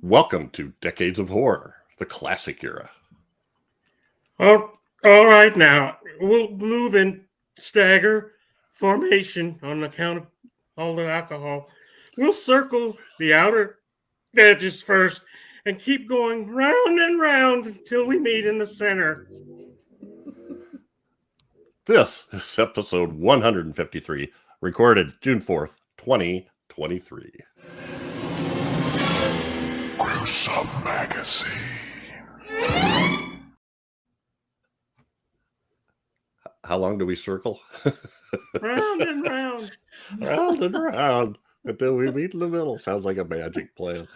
Welcome to Decades of Horror, the classic era. Oh, all right now. We'll move in stagger formation on account of all the alcohol. We'll circle the outer edges first and keep going round and round until we meet in the center. This is episode 153, recorded June 4th, 2023. Gruesome Magazine. How long do we circle? Round and round. Round and round until we meet in the middle. Sounds like a magic plan.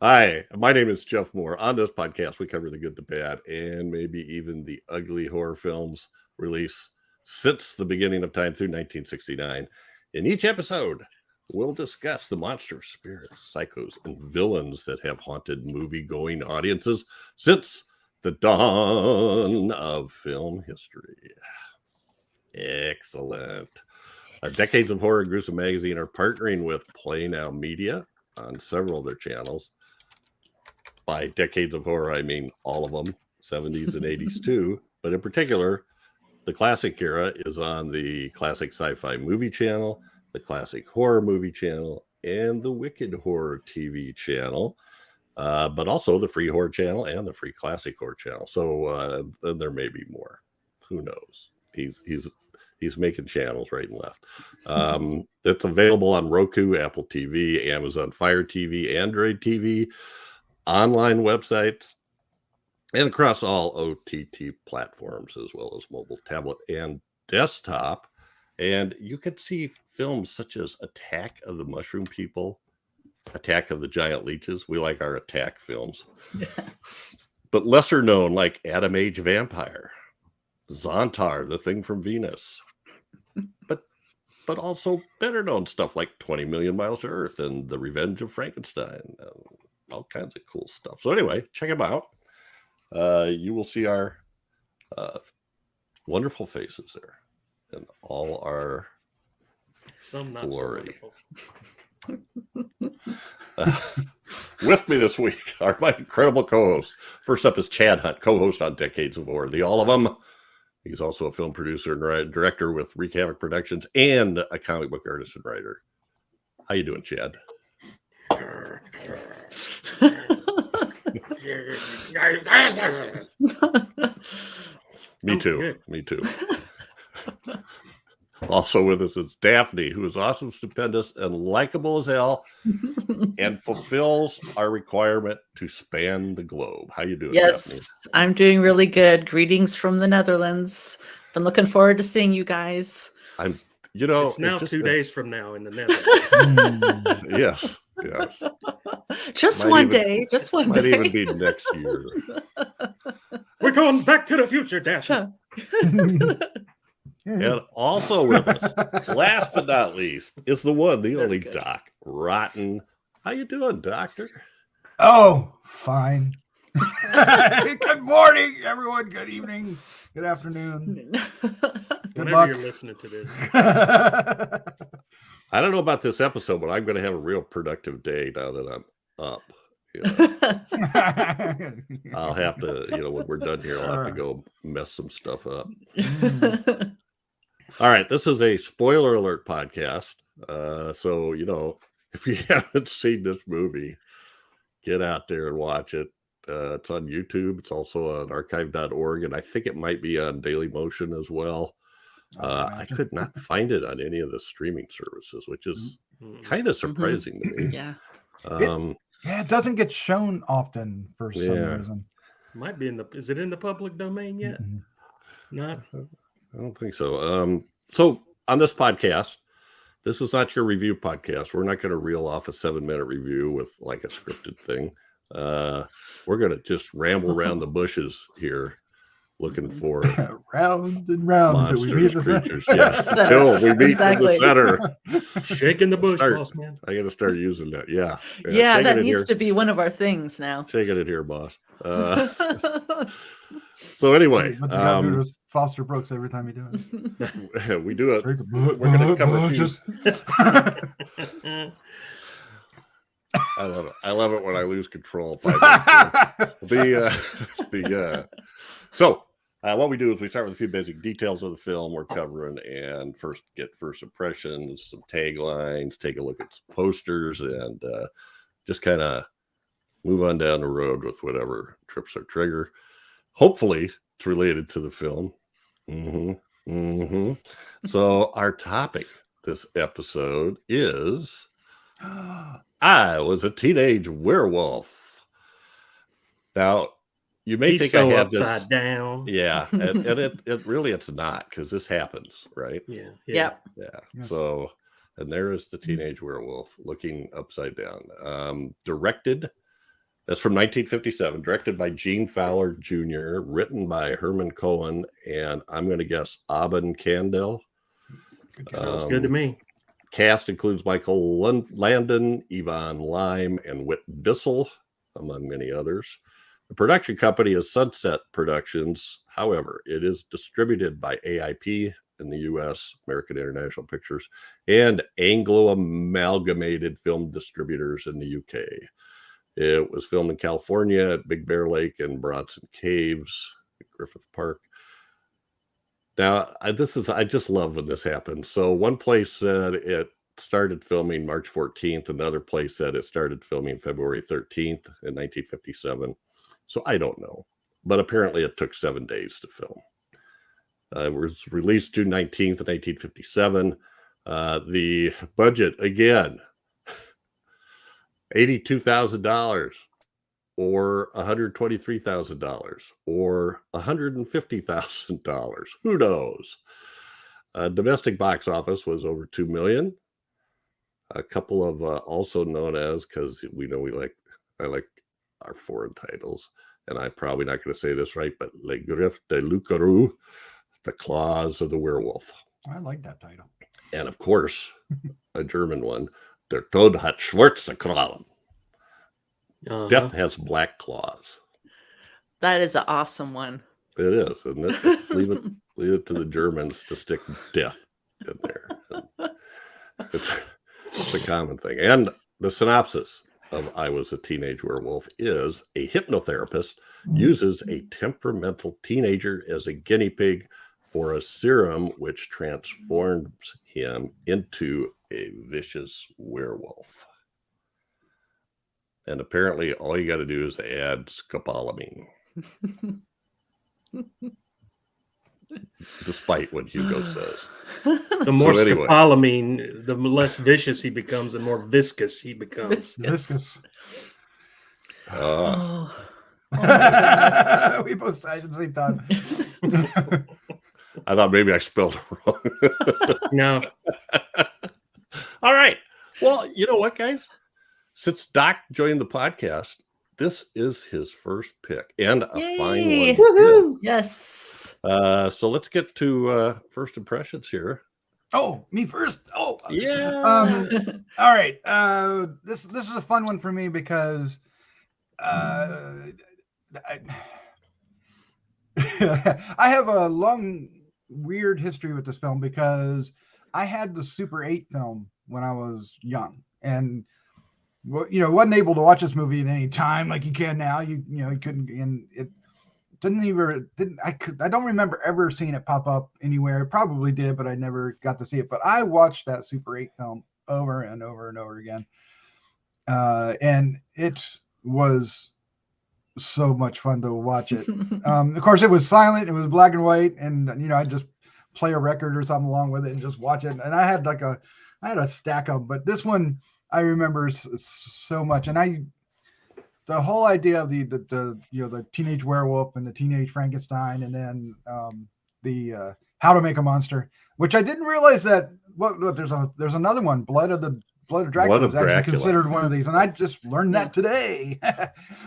Hi, my name is Jeff Mohr. On this podcast, we cover the good, the bad, and maybe even the ugly horror films released since the beginning of time through 1969. In each episode, we'll discuss the monsters, spirits, psychos, and villains that have haunted movie-going audiences since the dawn of film history. Excellent. Decades of Horror and Gruesome Magazine are partnering with Play Now Media on several of their channels. By Decades of Horror, I mean all of them, 70s and 80s too. But in particular, the classic era is on the Classic Sci-Fi Movie Channel, the Classic Horror Movie Channel, and the Wicked Horror TV Channel. But also the Free Horror Channel and the Free Classic Horror Channel. So there may be more. Who knows? He's making channels right and left. It's available on Roku, Apple TV, Amazon Fire TV, Android TV, online websites, and across all OTT platforms, as well as mobile, tablet, and desktop. And you can see films such as Attack of the Mushroom People, Attack of the Giant Leeches. We like our attack films. Yeah. But lesser known, like Adam Age Vampire, Zontar, The Thing from Venus. But also better known stuff like 20 Million Miles to Earth and The Revenge of Frankenstein. All kinds of cool stuff. So anyway, check them out. You will see our wonderful faces there and all our Some not glory. So wonderful. With me this week are my incredible co-hosts. First up is Chad Hunt, co-host on Decades of Horror, the all of them. He's also a film producer and director with Wreak Havoc Productions and a comic book artist and writer. How you doing, Chad? Me too. Me too. Also with us is Daphne, who is awesome, stupendous, and likable as hell, and fulfills our requirement to span the globe. How you doing, Yes, Daphne? I'm doing really good. Greetings from the Netherlands. Been looking forward to seeing you guys. it's now 2 days from now in the Netherlands. Yes. Just Might one even- day. Just one Might day. even be next year. We're going back to the future, Daphne. And also with us, last but not least, is the one, the only good. Doc Rotten. How you doing, Doctor? Oh, fine. Good morning, everyone. Good evening. Good afternoon. Good Whenever luck. you're listening to this. I don't know about this episode, but I'm going to have a real productive day now that I'm up. You know. I'll have to, when we're done here, I'll have to go mess some stuff up. All right, this is a spoiler alert podcast. So, if you haven't seen this movie, get out there and watch it. It's on YouTube. It's also on archive.org, and I think it might be on Dailymotion as well. I could not find it on any of the streaming services, which is kind of surprising to me. Yeah. It doesn't get shown often for some reason. Might be is it in the public domain yet? Mm-hmm. Not. I don't think so. So on this podcast, this is not your review podcast. We're not going to reel off a 7-minute review with like a scripted thing. We're going to just ramble around the bushes here, looking for Round and round until we meet monsters, the creatures. Yeah, until we meet in the center. Shaking the bush, boss man. I got to start using that. Yeah, Yeah, that needs to be one of our things now. Shaking it here, boss. So anyway, But the guy who does Foster Brooks every time you do it. we do it. We're going to cover a few. I love it. I love it when I lose control. So what we do is we start with a few basic details of the film we're covering, and get first impressions, some taglines, take a look at some posters, and just kind of move on down the road with whatever trips our trigger. Hopefully, it's related to the film. So our topic this episode is I Was a Teenage Werewolf. Now, you may think so I have upside this down. Yeah, and it really it's not, because this happens, right? Yeah. Yep. Yeah. Yes. So, and there is the teenage werewolf looking upside down. Directed, that's from 1957, directed by Gene Fowler Jr., written by Herman Cohen, and I'm going to guess Aben Candel. Sounds good to me. Cast includes Michael Landon, Yvonne Lime, and Whit Bissell, among many others. The production company is Sunset Productions. However, it is distributed by AIP in the U.S., American International Pictures, and Anglo Amalgamated Film Distributors in the U.K. It was filmed in California at Big Bear Lake and Bronson Caves, Griffith Park. Now, I just love when this happens. So one place said it started filming March 14th. Another place said it started filming February 13th in 1957. So I don't know. But apparently it took 7 days to film. It was released June 19th, 1957. The budget, again, $82,000 or $123,000 or $150,000. Who knows? Domestic box office was over 2 million. A couple of also known as, because I like our foreign titles, and I'm probably not going to say this right, but Le Griffes de Loup-Garou, The Claws of the Werewolf. I like that title. And of course, a German one, Der Tod hat schwarze Krallen. Death has black claws. That is an awesome one. It is, isn't it? leave it to the Germans to stick death in there. It's a common thing. And the synopsis of I Was a Teenage Werewolf is a hypnotherapist uses a temperamental teenager as a guinea pig for a serum which transforms him into a vicious werewolf. And apparently all you got to do is add scopolamine. Despite what Hugo says. The more anyway. scopolamine, the less vicious he becomes, and more viscous he becomes. Viscous. Oh. Oh my goodness. We both said at the same time. I thought maybe I spelled it wrong. No. All right. Well, you know what, guys? Since Doc joined the podcast, this is his first pick, and a Yay. fine one. Woohoo. Yes. So let's get to first impressions here. Oh, me first. Oh, Yeah. all right. This is a fun one for me because I have a long, weird history with this film because I had the Super 8 film when I was young, and wasn't able to watch this movie at any time like you can now. You couldn't, and it I don't remember ever seeing it pop up anywhere. It probably did, but I never got to see it. But I watched that Super 8 film over and over and over again. And it was so much fun to watch it. Of course, it was silent. It was black and white. And, I'd just play a record or something along with it and just watch it. And I had a stack of them. But this one I remember so much. And the whole idea of the teenage werewolf and the teenage Frankenstein, and then the How to Make a Monster, which I didn't realize that there's another one, Blood of Dracula is actually considered one of these, and I just learned that today.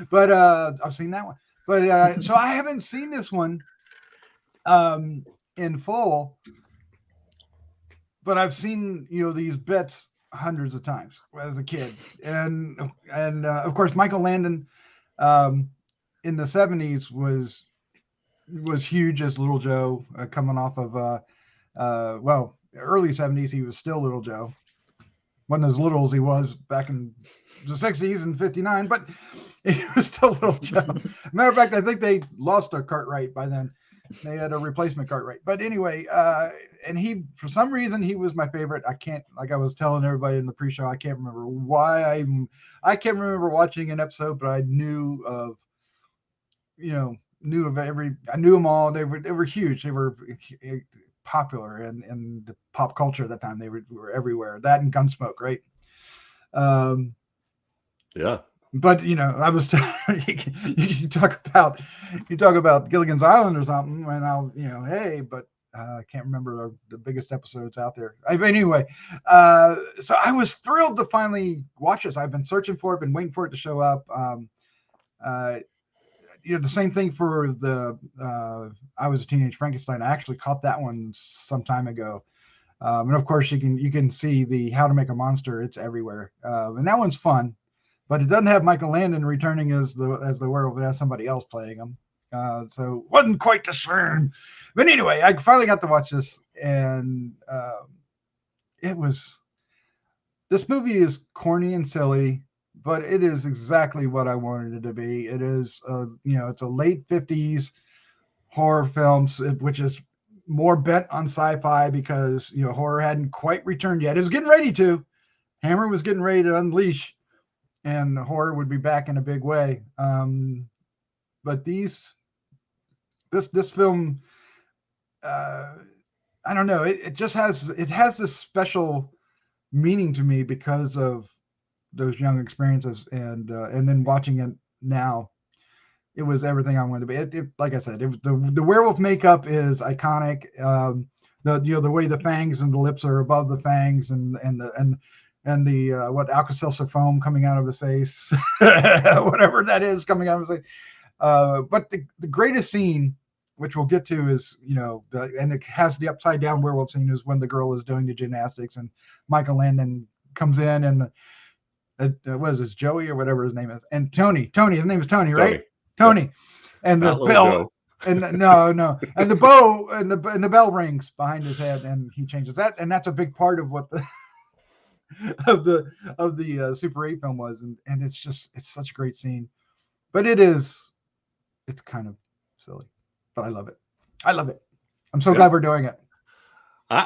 But I've seen that one. But so I haven't seen this one in full, but I've seen these bits hundreds of times as a kid, and of course Michael Landon in the 70s was huge as Little Joe, coming off of early 70s he was still Little Joe, wasn't as little as he was back in the 60s and 59, but he was still a little child. Matter of fact, I think they lost a Cartwright by then. They had a replacement Cartwright. But anyway, and he, for some reason, he was my favorite. I can't, like I was telling everybody in the pre-show, I can't remember why I can't remember watching an episode, but I knew of, I knew them all. They were huge. They were popular in the pop culture at that time. They were everywhere. That and Gunsmoke, right? Yeah. But I was you talk about Gilligan's Island or something, and I'll hey, but I can't remember the biggest episodes out there. Anyway, so I was thrilled to finally watch this. I've been searching for it, been waiting for it to show up. The same thing for the I Was a Teenage Frankenstein. I actually caught that one some time ago. And of course you can see the How to Make a Monster. It's everywhere. And that one's fun, but it doesn't have Michael Landon returning as the werewolf. It has somebody else playing him. So wasn't quite the same. But anyway, I finally got to watch this, and this movie is corny and silly, but it is exactly what I wanted it to be. It is, it's a late 50s horror film, which is more bent on sci-fi because, horror hadn't quite returned yet. It was getting ready to. Hammer was getting ready to unleash, and horror would be back in a big way. But this film, I don't know. It just has this special meaning to me because of those young experiences, and then watching it now, it was everything I wanted to be. Like I said, the werewolf makeup is iconic. The way the fangs and the lips are above the fangs, and the what Alka-Seltzer foam coming out of his face, whatever that is coming out of his face. But the greatest scene, which we'll get to, is and it has the upside down werewolf scene, is when the girl is doing the gymnastics and Michael Landon comes in, and what is this, Joey or whatever his name is, and Tony, his name is Tony, right? Tony. And the bell, and no, and the bow and the bell rings behind his head, and he changes that, and that's a big part of what the of the Super 8 film was, and it's such a great scene, but it's kind of silly, but I love it. I'm so glad we're doing it.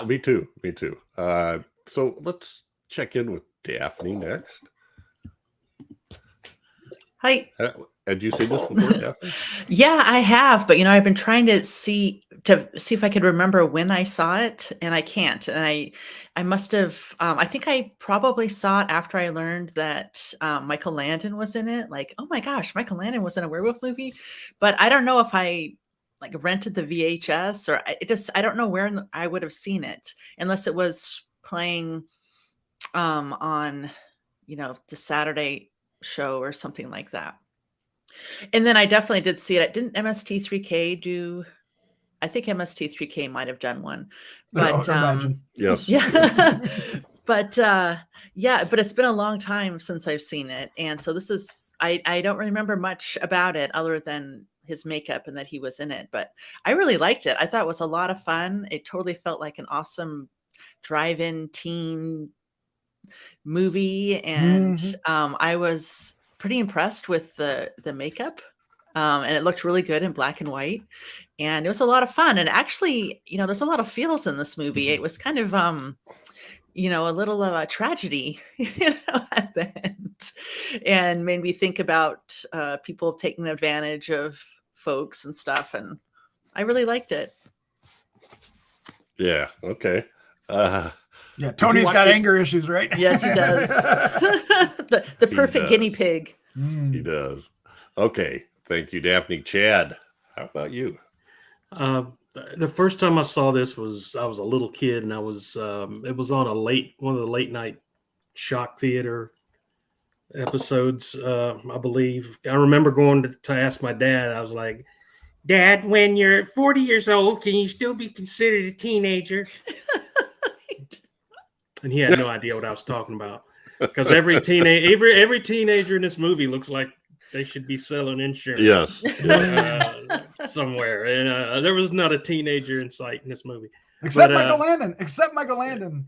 Me too. So let's check in with Daphne next. Hi. Had you seen this before, Daphne? Yeah, I have, but I've been trying to see if I could remember when I saw it, and I can't. And I must have. I think I probably saw it after I learned that Michael Landon was in it. Like, oh my gosh, Michael Landon was in a werewolf movie. But I don't know if I rented the VHS, or I don't know where I would have seen it, unless it was playing on the Saturday show or something like that. And then I definitely did see it. Didn't MST3K do? I think MST3K might have done one, but yes, yeah, but but it's been a long time since I've seen it, and so this is I don't remember much about it other than his makeup and that he was in it. But I really liked it. I thought it was a lot of fun. It totally felt like an awesome drive-in teen movie, and I was pretty impressed with the makeup, and it looked really good in black and white, and it was a lot of fun. And actually, there's a lot of feels in this movie. It was kind of a little of a tragedy at the end, and made me think about people taking advantage of folks and stuff, and I really liked it. Yeah, okay. Yeah, Tony's got anger issues, right? Yes, he does. the perfect guinea pig. He does. Okay, thank you, Daphne. Chad, how about you? The first time I saw this I was a little kid, and I was it was on one of the late night shock theater episodes, I believe. I remember going to ask my dad. I was like, "Dad, when you're 40 years old, can you still be considered a teenager?" And he had no idea what I was talking about, because every teenager in this movie looks like they should be selling insurance. Yes. Somewhere, and there was not a teenager in sight in this movie, except Michael Landon.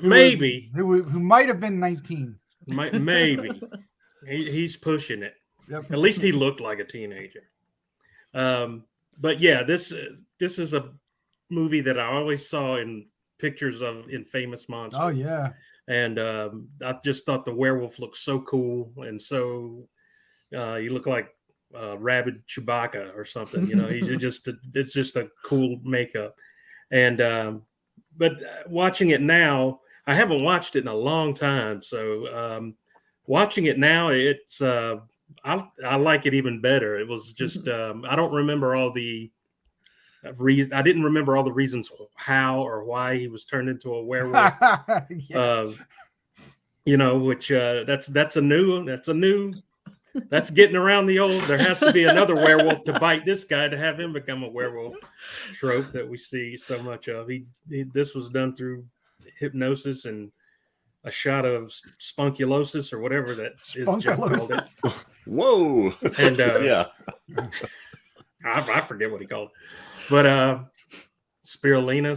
Maybe. who might have been 19. Maybe. He's pushing it. Yep. At least he looked like a teenager. But yeah, this is a movie that I always saw in pictures of in Famous Monsters. Oh yeah. And I just thought the werewolf looked so cool, and so you look like rabid Chewbacca or something. You know, it's just a cool makeup. And but watching it now, I haven't watched it in a long time, so watching it now, it's I like it even better. It was just I don't remember all the reasons. I didn't remember all the reasons how or why he was turned into a werewolf. Yeah. You know, which that's getting around the old. There has to be another werewolf to bite this guy to have him become a werewolf trope that we see so much of. This was done through hypnosis and a shot of spunkulosis or whatever that is. Jeff called it. Whoa! And yeah, I forget what he called it, but spirulina,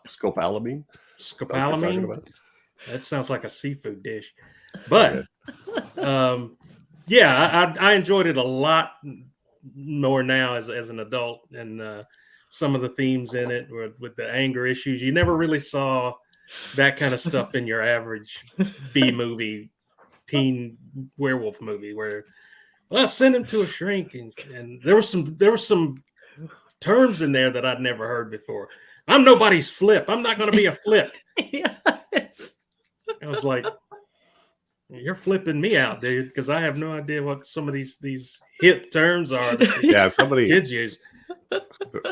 scopolamine. Scopolamine. That sounds like a seafood dish, but yeah, I enjoyed it a lot more now as an adult, and some of the themes in it with the anger issues. You never really saw that kind of stuff in your average B movie, teen werewolf movie, where send him to a shrink, and there was some terms in there that I'd never heard before. I'm nobody's flip. I'm not going to be a flip. Yes. I was like, you're flipping me out, dude, because I have no idea what some of these hip terms are. Yeah, somebody Kids use. The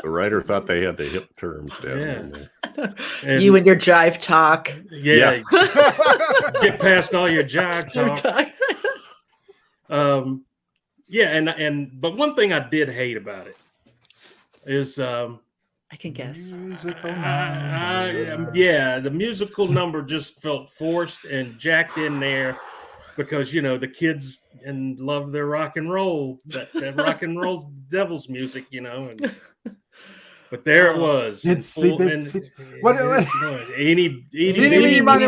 writer thought they had the hip terms down there. And you and your jive talk. Yeah. Get past all your jive talk. But one thing I did hate about it is I can guess. The musical number just felt forced and jacked in there because, you know, the kids and love their rock and roll, that rock and roll devil's music, you know. But there it was. Eeny, meeny, miny,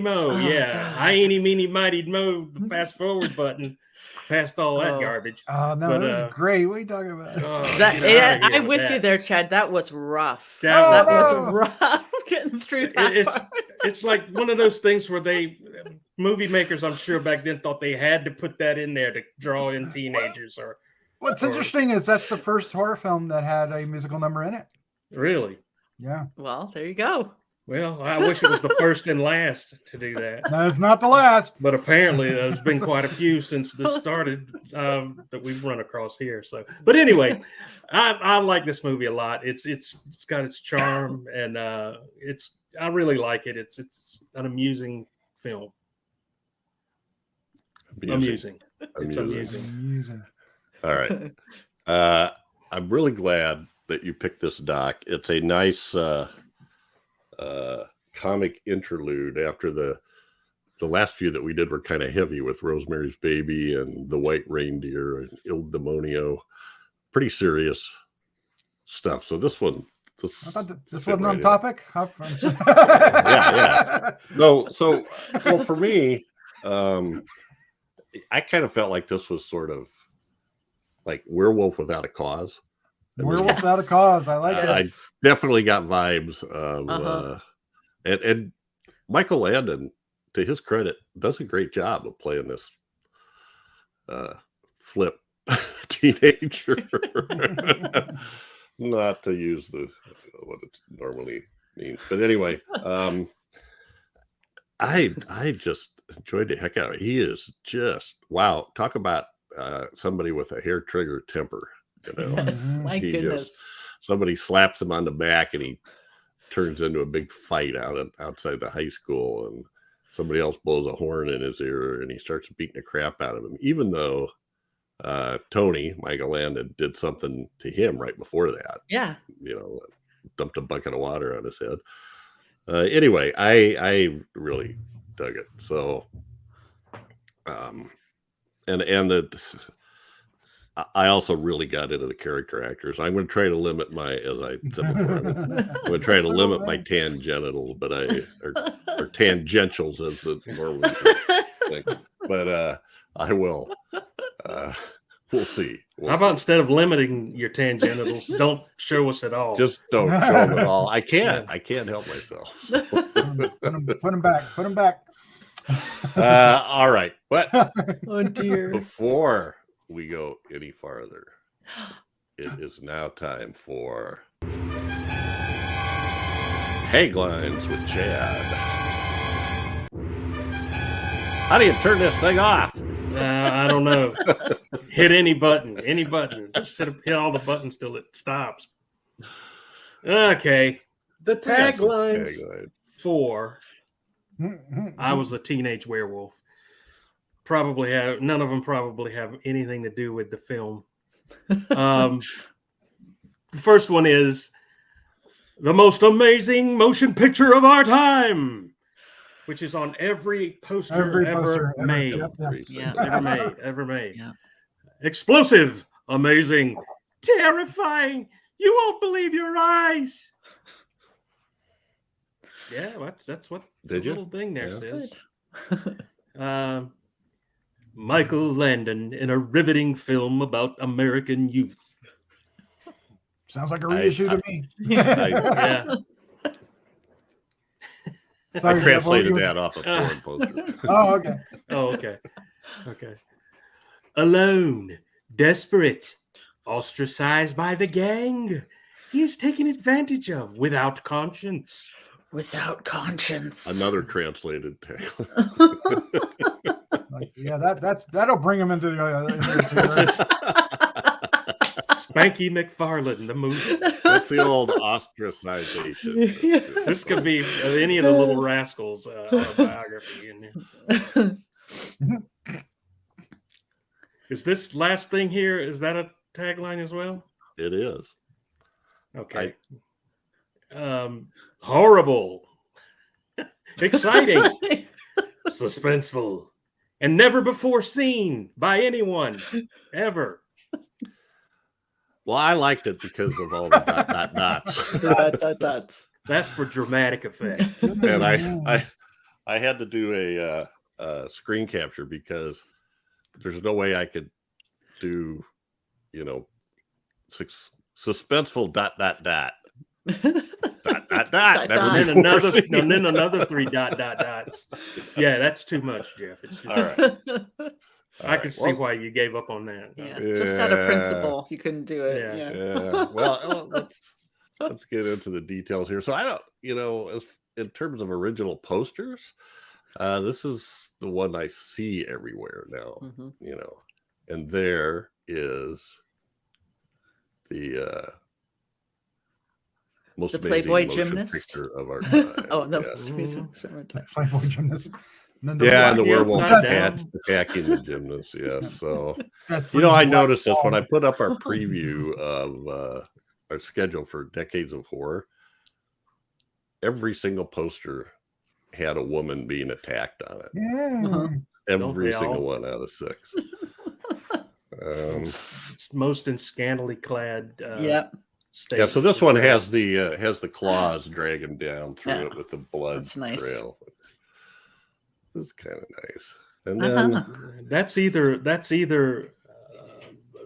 mo. Yeah. I eeny, meeny, mighty, mo. The fast forward button. Past all that garbage. Oh no, that was great. What are you talking about? I'm with you there, Chad. That was rough. That was rough getting through that. It's like one of those things where movie makers, I'm sure back then, thought they had to put that in there to draw in teenagers. What's interesting is that's the first horror film that had a musical number in it. Really? Yeah. Well, there you go. Well, I wish it was the first and last to do that. No, it's not the last. But apparently, there's been quite a few since this started that we've run across here. So, but anyway, I like this movie a lot. It's got its charm, and I really like it. It's an amusing film. Amusing. It's amusing. All right. I'm really glad that you picked this doc. It's a nice comic interlude after the last few that we did were kind of heavy with Rosemary's Baby and The White Reindeer and Il Demonio. Pretty serious stuff. So this one, I thought this wasn't on topic. Yeah. No, so well for me, I kind of felt like this was sort of like Werewolf Without a Cause. Werewolf Without a Cause. I like it. I definitely got vibes of and Michael Landon, to his credit, does a great job of playing this flip teenager. Not to use what it normally means, but anyway, I just enjoyed the heck out of it. He is just wow. Talk about somebody with a hair trigger temper. You know? Yes, my goodness. Somebody slaps him on the back and he turns into a big fight outside the high school, and somebody else blows a horn in his ear and he starts beating the crap out of him, even though Tony, Michael Landon, did something to him right before that. Yeah. You know, dumped a bucket of water on his head. Anyway, I really dug it. So, and I also really got into the character actors. I'm going to try to limit as I said before, I'm going to try to limit my tangenitals, or tangentials as the normally think. But I will. We'll see. How about instead of limiting your tangenitals, don't show us at all? Just don't show them at all. I can't. I can't help myself. So. Put them back. Put them back. All right. But Oh dear. before we go any farther, it is now time for Taglines with Chad. How do you turn this thing off? I don't know. Hit any button. Just hit all the buttons till it stops. Okay. The taglines for I Was a Teenage Werewolf. None of them probably have anything to do with the film. The first one is the most amazing motion picture of our time, which is on every poster ever made. Ever made. Yeah. Explosive, amazing, terrifying. You won't believe your eyes. Yeah, that's what the little thing there says. Michael Landon in a riveting film about American youth. Sounds like a reissue to me. Yeah. I translated that off a foreign poster. Oh, okay. Okay. Alone, desperate, ostracized by the gang, he is taken advantage of without conscience. Without conscience. Another translated tagline. That'll bring him into the Spanky McFarlane, the movie. That's the old ostracization. This could be any of the Little Rascals autobiography in here. Is this last thing here, is that a tagline as well? It is. Okay. Horrible. Exciting. Suspenseful. And never before seen by anyone. Ever. Well, I liked it because of all the dots. That's for dramatic effect. And I had to do a screen capture because there's no way I could do, suspenseful ... And then another 3 dots. Yeah, that's too much, Jeff. It's too much. All right. I can see why you gave up on that. Yeah, just out of principle, you couldn't do it. Yeah. Well, let's get into the details here. So I don't, in terms of original posters, this is the one I see everywhere now. And there is the most the amazing Playboy motion Gymnast picture of our time. Most amazing Playboy Gymnast. And the werewolf attacking the gymnast. Yes. So, I noticed this when I put up our preview of our schedule for Decades of Horror. Every single poster had a woman being attacked on it. Yeah. Every single one out of 6. It's most in scantily clad. Yeah. So this one has the claws dragging down through it with the blood trail. It's kind of nice. And then that's either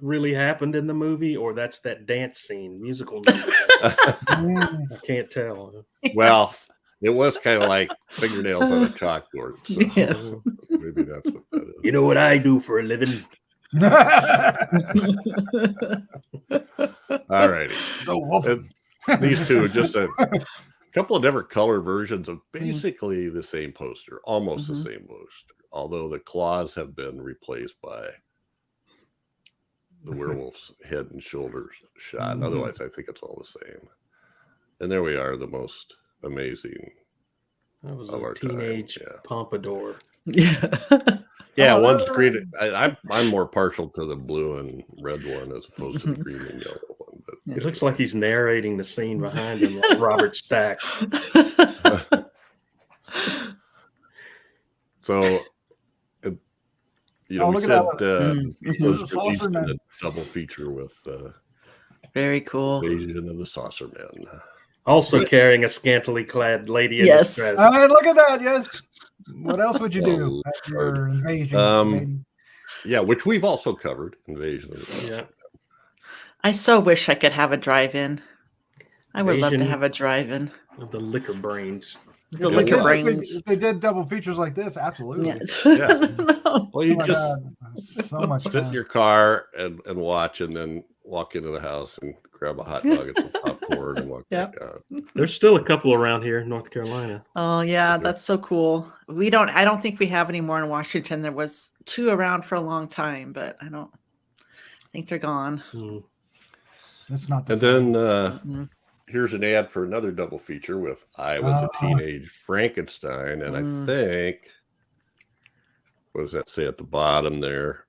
really happened in the movie or that's that dance scene, musical number. I can't tell. Well, it was kind of like fingernails on a chalkboard. So maybe that's what that is. You know what I do for a living? All righty. These two are just a couple of different color versions of basically the same poster, almost the same poster, although the claws have been replaced by the werewolf's head and shoulders shot. And otherwise, I think it's all the same. And there we are, the most amazing That was of a our teenage time. pompadour. Yeah, one's green. I'm more partial to the blue and red one as opposed to the green and yellow one. But It looks like he's narrating the scene behind him, like Robert Stack. So You know, Oh, we look at said that. it was The Saucer released in Men. a double feature with Very cool. Invasion of the Saucer Men. Also carrying a scantily clad lady in Yes. distress. Look at that. Yes. What else would you do Well, at your invasion? Yeah, which we've also covered. Invasion of the Saucer Men. I so wish I could have a drive-in. I would love to Invasion have a drive-in. of the liquor brains. The Yeah, liquor yeah. brains. If they did double features like this, absolutely. Yes. Yeah. No. Well, you Oh my just God. So much sit in fun. your car and watch, and then walk into the house and grab a hot dog and some popcorn and walk Yeah. back out. There's still a couple around here in North Carolina. Oh yeah, that's so cool. I don't think we have any more in Washington. There was 2 around for a long time, but I don't think they're gone. Hmm. It's not the And same. then here's an ad for another double feature with I Was a Teenage Frankenstein. And I think, what does that say at the bottom there?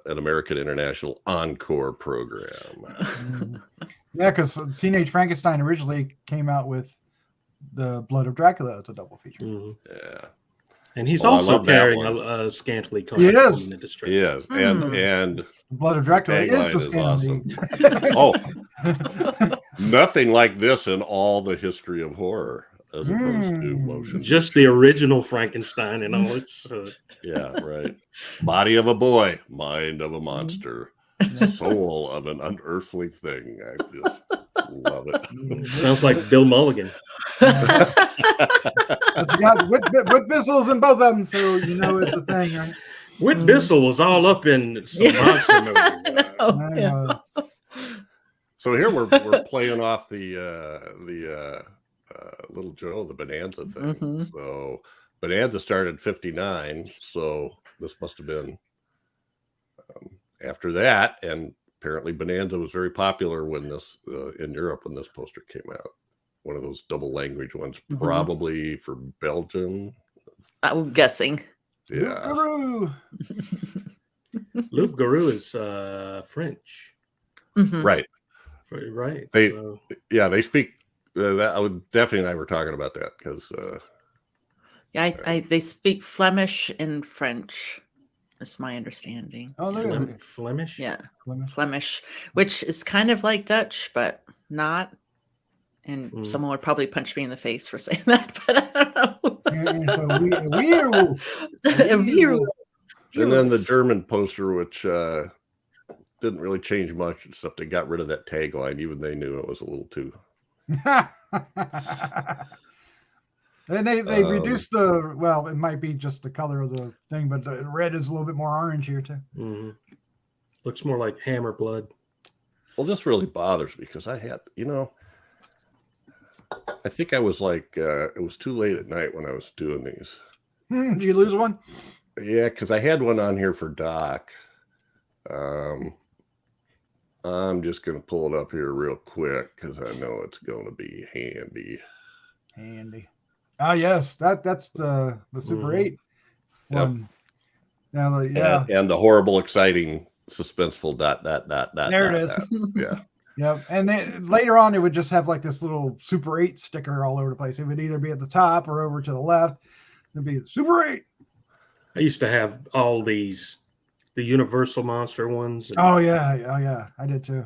An American International Encore program. Yeah, because Teenage Frankenstein originally came out with the Blood of Dracula as a double feature. Mhm. Yeah. And he's Well, I also love that carrying one. a scantily clad He is. woman in distress. Yes. And The Blood of Dracula tagline is the is awesome. Oh, nothing like this in all the history of horror, as opposed to motion. Just the original Frankenstein and all its. Yeah, right. Body of a boy, mind of a monster, soul of an unearthly thing. I just love it. Sounds like Bill Mulligan. But you got Whit Bissell's in both of them, so you know it's a thing, right? Whit Bissell was all up in some monster movies. know. Yeah. So here we're playing off the Little Joe, the Bonanza thing. Mhm. So Bonanza started in 59, so this must have been after that. And apparently Bonanza was very popular when this in Europe when this poster came out. One of those double language ones, probably for Belgium. I'm guessing. Yeah. Grue-Crew. Loup Garou is French, Mhm. Right. right? They- So, Yeah, they speak that. Daphne and I were talking about that because Yeah, they speak Flemish and French. That's my understanding. Oh, look at it. Flemish. Yeah, Flemish. Flemish, which is kind of like Dutch, but not. And someone would probably punch me in the face for saying that, but I don't know. It's a werewolf. and then the German poster, which didn't really change much, except they got rid of that tagline. Even they knew it was a little too. And they reduced the, well, it might be just the color of the thing, but the red is a little bit more orange here too. Mhm. Looks more like Hammer Blood. Well, this really bothers me because I had, I think I was like, it was too late at night when I was doing these. Did you lose one? Yeah, because I had one on here for Doc. I'm just going to pull it up here real quick because I know it's going to be handy. Handy. Ah, yes, that's the Super 8 one. Now, yeah. And the horrible, exciting, suspenseful ... There it is. Yeah. Yep. And then later on, it would just have like this little Super 8 sticker all over the place. It would either be at the top or over to the left. It'd be Super 8. I used to have all these, the Universal Monster ones. and- Oh yeah. I did too.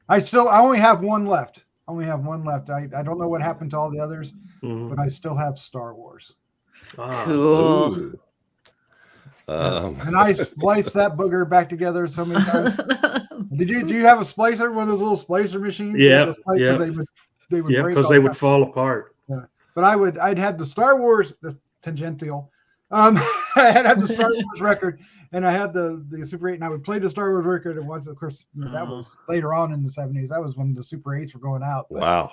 I only have one left. I don't know what happened to all the others, Mhm. but I still have Star Wars. Ah, Cool. Ooh. And I spliced that booger back together so many times. Do you have a splicer, one of those little splicer machines? Yeah, To splice, 'cause yeah. They would yeah, break because all they the would time. fall apart. But I'd had the Star Wars, the tangential. I had the Star Wars record, and I had the Super 8, and I would play the Star Wars record. And once, of course, that was later on in the 70s. That was when the Super 8s were going out. But, Wow.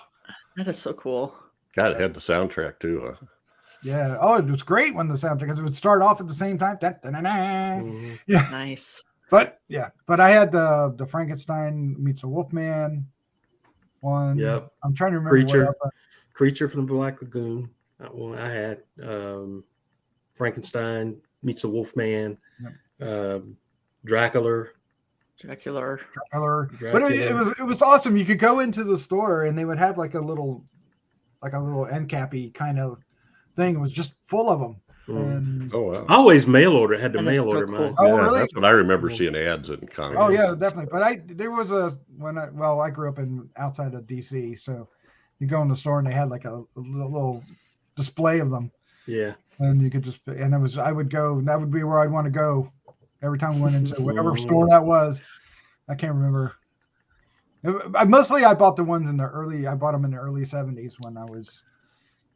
That is so cool. God, it had the soundtrack too, huh? yeah. Oh, it was great when the soundtrack, because it would start off at the same time. Mhm. Yeah. Nice. But I had the Frankenstein meets a Wolfman one. Yep. I'm trying to remember Creature. what else. Creature from the Black Lagoon. That one I had. Frankenstein meets a Wolfman. Dracula. Dracula. But it was awesome. You could go into the store and they would have like a little end cappy kind of thing. It was just full of them. And Oh wow. I always mail order. Had to And it's mail so order cool. mine. Oh, Yeah, really? that's what I remember seeing ads in comics. Oh yeah, definitely. But there was I grew up outside of DC, so you go in the store and they had like a little display of them, Yeah. and you could just I would go, and that would be where I'd want to go every time we went into whatever store that was. I can't remember. Mostly I bought them in the early 70s when I was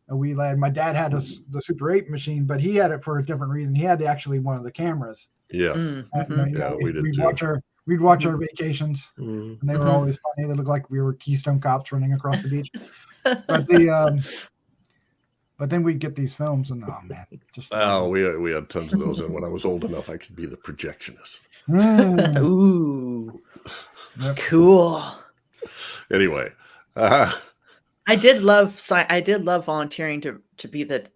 a wee lad. My dad had the Super 8 machine, but he had it for a different reason. He had actually one of the cameras. Yes. Mhm. Yeah, we did too. We'd watch our vacations, Mhm. and they were Mhm. always funny. They looked like we were Keystone Cops running across the beach. But but then we'd get these films, and oh man, just we had tons of those, and when I was old enough, I could be the projectionist. Ooh, Yep. cool. Anyway, I did love volunteering to be the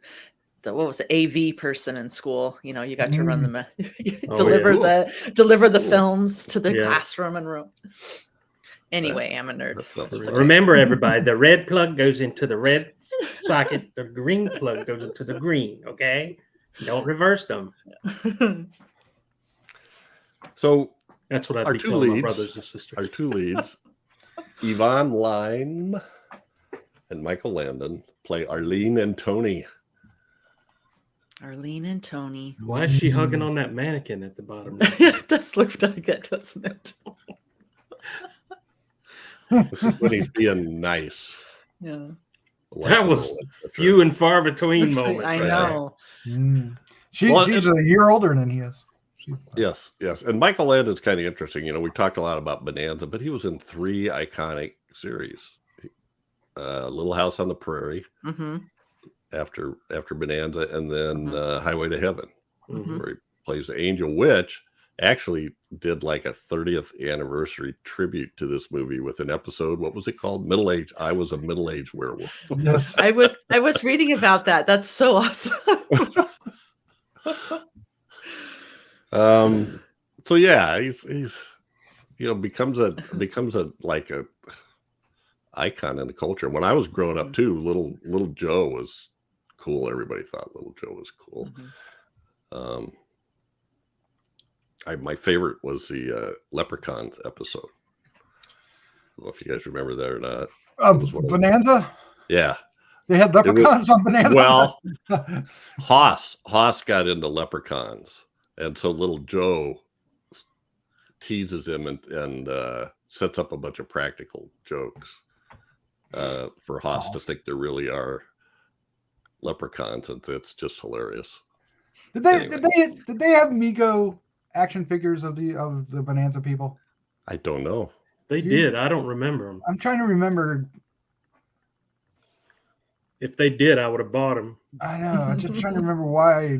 what was the AV person in school. You know, you got to run the Oh, deliver yeah. deliver the Cool. films to the Yeah. classroom and room. Anyway, I'm a nerd. that sounds It's fun. okay. Remember, everybody, the red plug goes into the red socket. The green plug goes into the green. Okay, don't reverse them. So That's what I'd Our be two telling my leads brothers and sisters. our two leads, Yvonne Lime and Michael Landon, play Arlene and Tony. Arlene and Tony. Why is she hugging on that mannequin at the bottom? It does look like that, doesn't it? This is when he's being nice. Yeah. That was few and far between moments. I right know. She's a year older than he is. Yes. And Michael Landon's kind of interesting. You know, we talked a lot about Bonanza, but he was in 3 iconic series. Little House on the Prairie Mm-hmm. after Bonanza, and then Highway to Heaven, Mhm. where he plays the angel, which actually did like a 30th anniversary tribute to this movie with an episode. What was it called? I was a middle-aged werewolf. Yes. I was reading about that. That's so awesome. So yeah, he's becomes a like a icon in the culture. When I was growing up too, little Joe was cool. Everybody thought Little Joe was cool. Mhm. My favorite was the Leprechauns episode. I don't know if you guys remember that or not. was one of the- Bonanza? Yeah. They had leprechauns on Bonanza. Well, Haas got into leprechauns, and so Little Joe teases him and sets up a bunch of practical jokes for Haas to think there really are leprechauns, and it's just hilarious. Did they have Mego action figures of the Bonanza people? I don't know. They did. I don't remember them. I'm trying to remember. If they did, I would have bought them. I know. I'm just trying to remember why.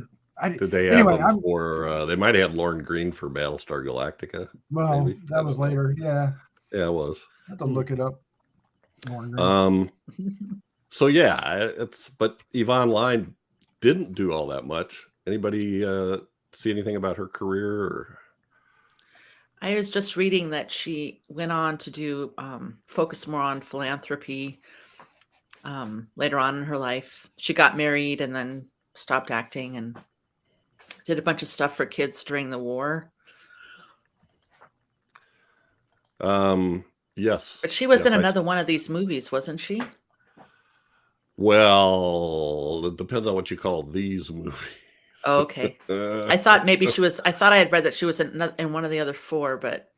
Did they have them for? They might have had Lauren Green for Battlestar Galactica. Well, maybe? that was later. Yeah, Yeah, it was. I have to look it up. Lauren Green. So yeah, but Yvonne Line didn't do all that much. Anybody see anything about her career? Or? I was just reading that she went on to do focus more on philanthropy later on in her life. She got married and then stopped acting and did a bunch of stuff for kids during the war. Yes. But she was yes, in another one of these movies, wasn't she? Well, it depends on what you call these movies. Oh, okay. I thought maybe she was. I thought I had read that she was in one of the other 4, but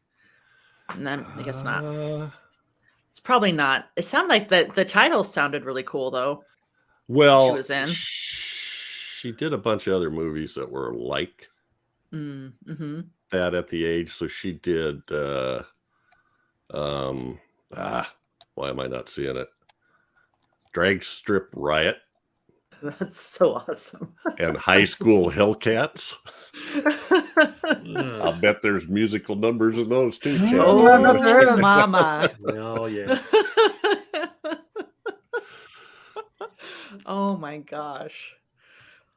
then I guess not. It's probably not. It sounded like the title sounded really cool, though. Well, she was in. She did a bunch of other movies that were like Mm-hmm. that at the age. So she did. Why am I not seeing it? Drag Strip Riot. That's so awesome. And High School Hellcats. Yeah. I'll bet there's musical numbers in those too. Chad. Oh, mama. Oh, yeah. Oh my gosh.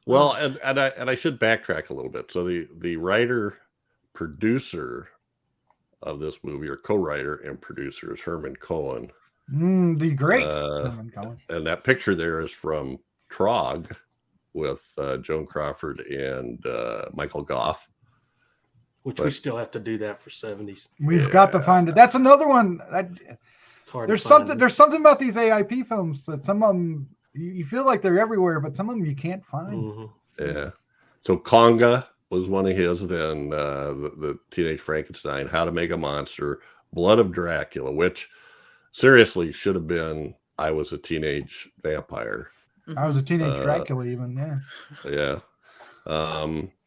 Well, and I should backtrack a little bit. So the writer producer of this movie, or co-writer and producer, is Herman Cohen. The great Herman Cohen. And that picture there is from Trog, with Joan Crawford and Michael Goff. Which we still have to do that for 70s. We've got to find it. That's another one. It's hard. There's something about these AIP films that some of them you feel like they're everywhere, but some of them you can't find. Mm-hmm. Yeah. So Conga was one of his. Then the Teenage Frankenstein, How to Make a Monster, Blood of Dracula, which seriously should have been I Was a Teenage Vampire. I Was a Teenage Dracula, even. Yeah.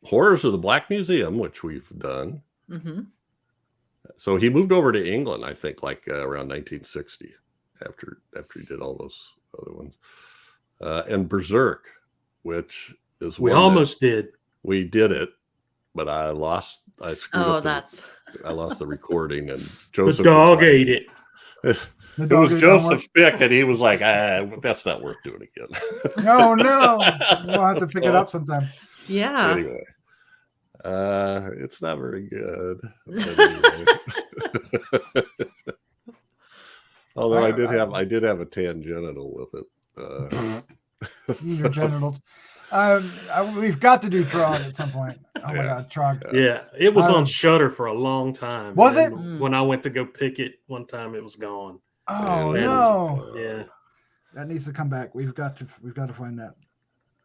Horrors of the Black Museum, which we've done. Mm-hmm. So he moved over to England, I think, like around 1960, after he did all those other ones. And Berserk, which is we almost did. We did it, but I lost. I screwed up. I lost the recording, and Joseph. The dog ate it. It was Joseph Spick, and he was like, "That's not worth doing again." No, we'll have to pick it up sometime. Yeah. Anyway, it's not very good. Although I did have a tangential with it. Your genitals. We've got to do Trog at some point. Oh my God, Trog. Yeah, it was on Shudder for a long time. Was it? When I went to go pick it one time, it was gone. Oh no. Yeah. That needs to come back. We've got to find that.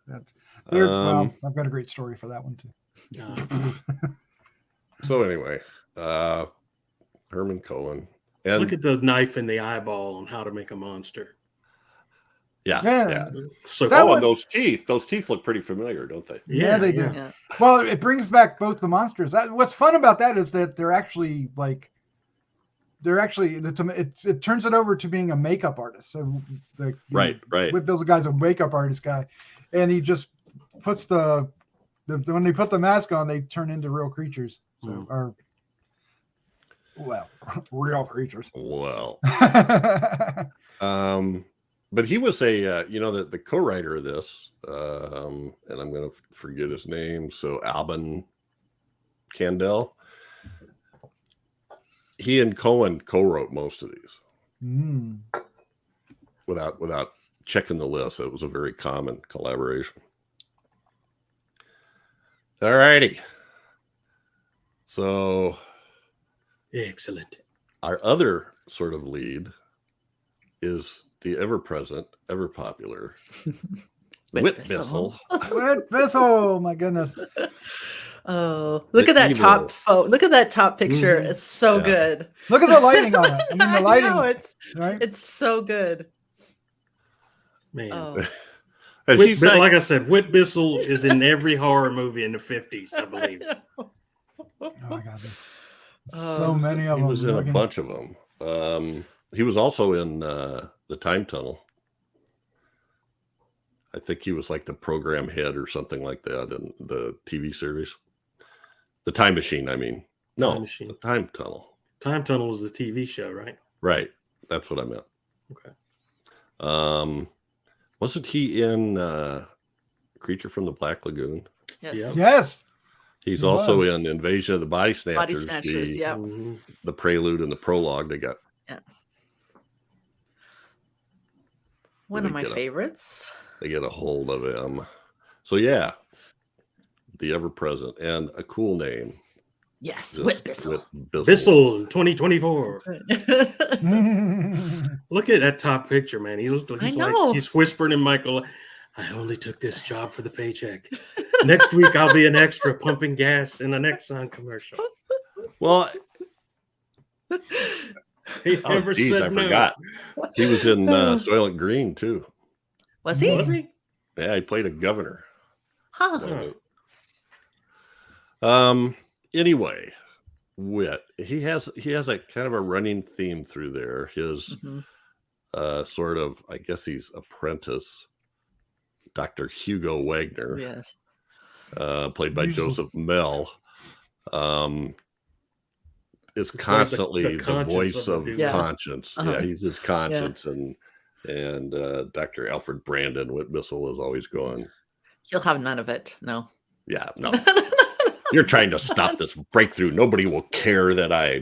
That's weird. Well, I've got a great story for that one too. So anyway, Herman Cohen. And look at the knife in the eyeball on How to Make a Monster. Yeah. So and those teeth look pretty familiar, don't they? Yeah, they do. Yeah. Well, it brings back both the monsters. What's fun about that is that it turns it over to being a makeup artist. So right. Whit Bill's guy's a makeup artist guy, and he just puts when they put the mask on, they turn into real creatures. So real creatures. Well. But he was the co-writer of this, and I'm going to forget his name. So Alban Candel. He and Cohen co-wrote most of these. Without checking the list. It was a very common collaboration. All righty. So excellent. Our other sort of lead is the ever-present, ever-popular Whit Bissell. Whit Bissell, my goodness. Oh, look at that top photo. Look at that top picture. It's so good. Look at the lighting on it. I mean, the lighting. It's so good. Man. Oh. Like I said, Whit Bissell is in every horror movie in the 50s, I believe. Oh my God. So many of them. He was in a bunch of them. He was also in the Time Tunnel. I think he was like the program head or something like that in the TV series. The Time Machine, I mean. No, the Time Tunnel. Time Tunnel was the TV show, right? Right. That's what I meant. Okay. Wasn't he in Creature from the Black Lagoon? Yes. Yes. He's also in Invasion of the Body Snatchers. The prelude and the prologue they got. Yeah. One of my favorites. They get a hold of him. So yeah, the ever-present and a cool name. Yes, Whit Bissell. Bissell 2024. Look at that top picture, man. He looks like he's whispering in Michael. I only took this job for the paycheck. Next week I'll be an extra pumping gas in the Exxon commercial. Well, he never said no. Forgot. He was in Soylent Green too. Was he? Yeah, he played a governor. Huh. Anyway, Whit, he has a kind of a running theme through there. His sort of, I guess he's apprentice, Dr. Hugo Wagner. Yes. Played by Joseph Mell. Is constantly the voice of conscience. Yeah, he's his conscience, and Dr. Alfred Brandon, Whit Bissell, is always going, he'll have none of it. No. Yeah, no. You're trying to stop this breakthrough. Nobody will care that I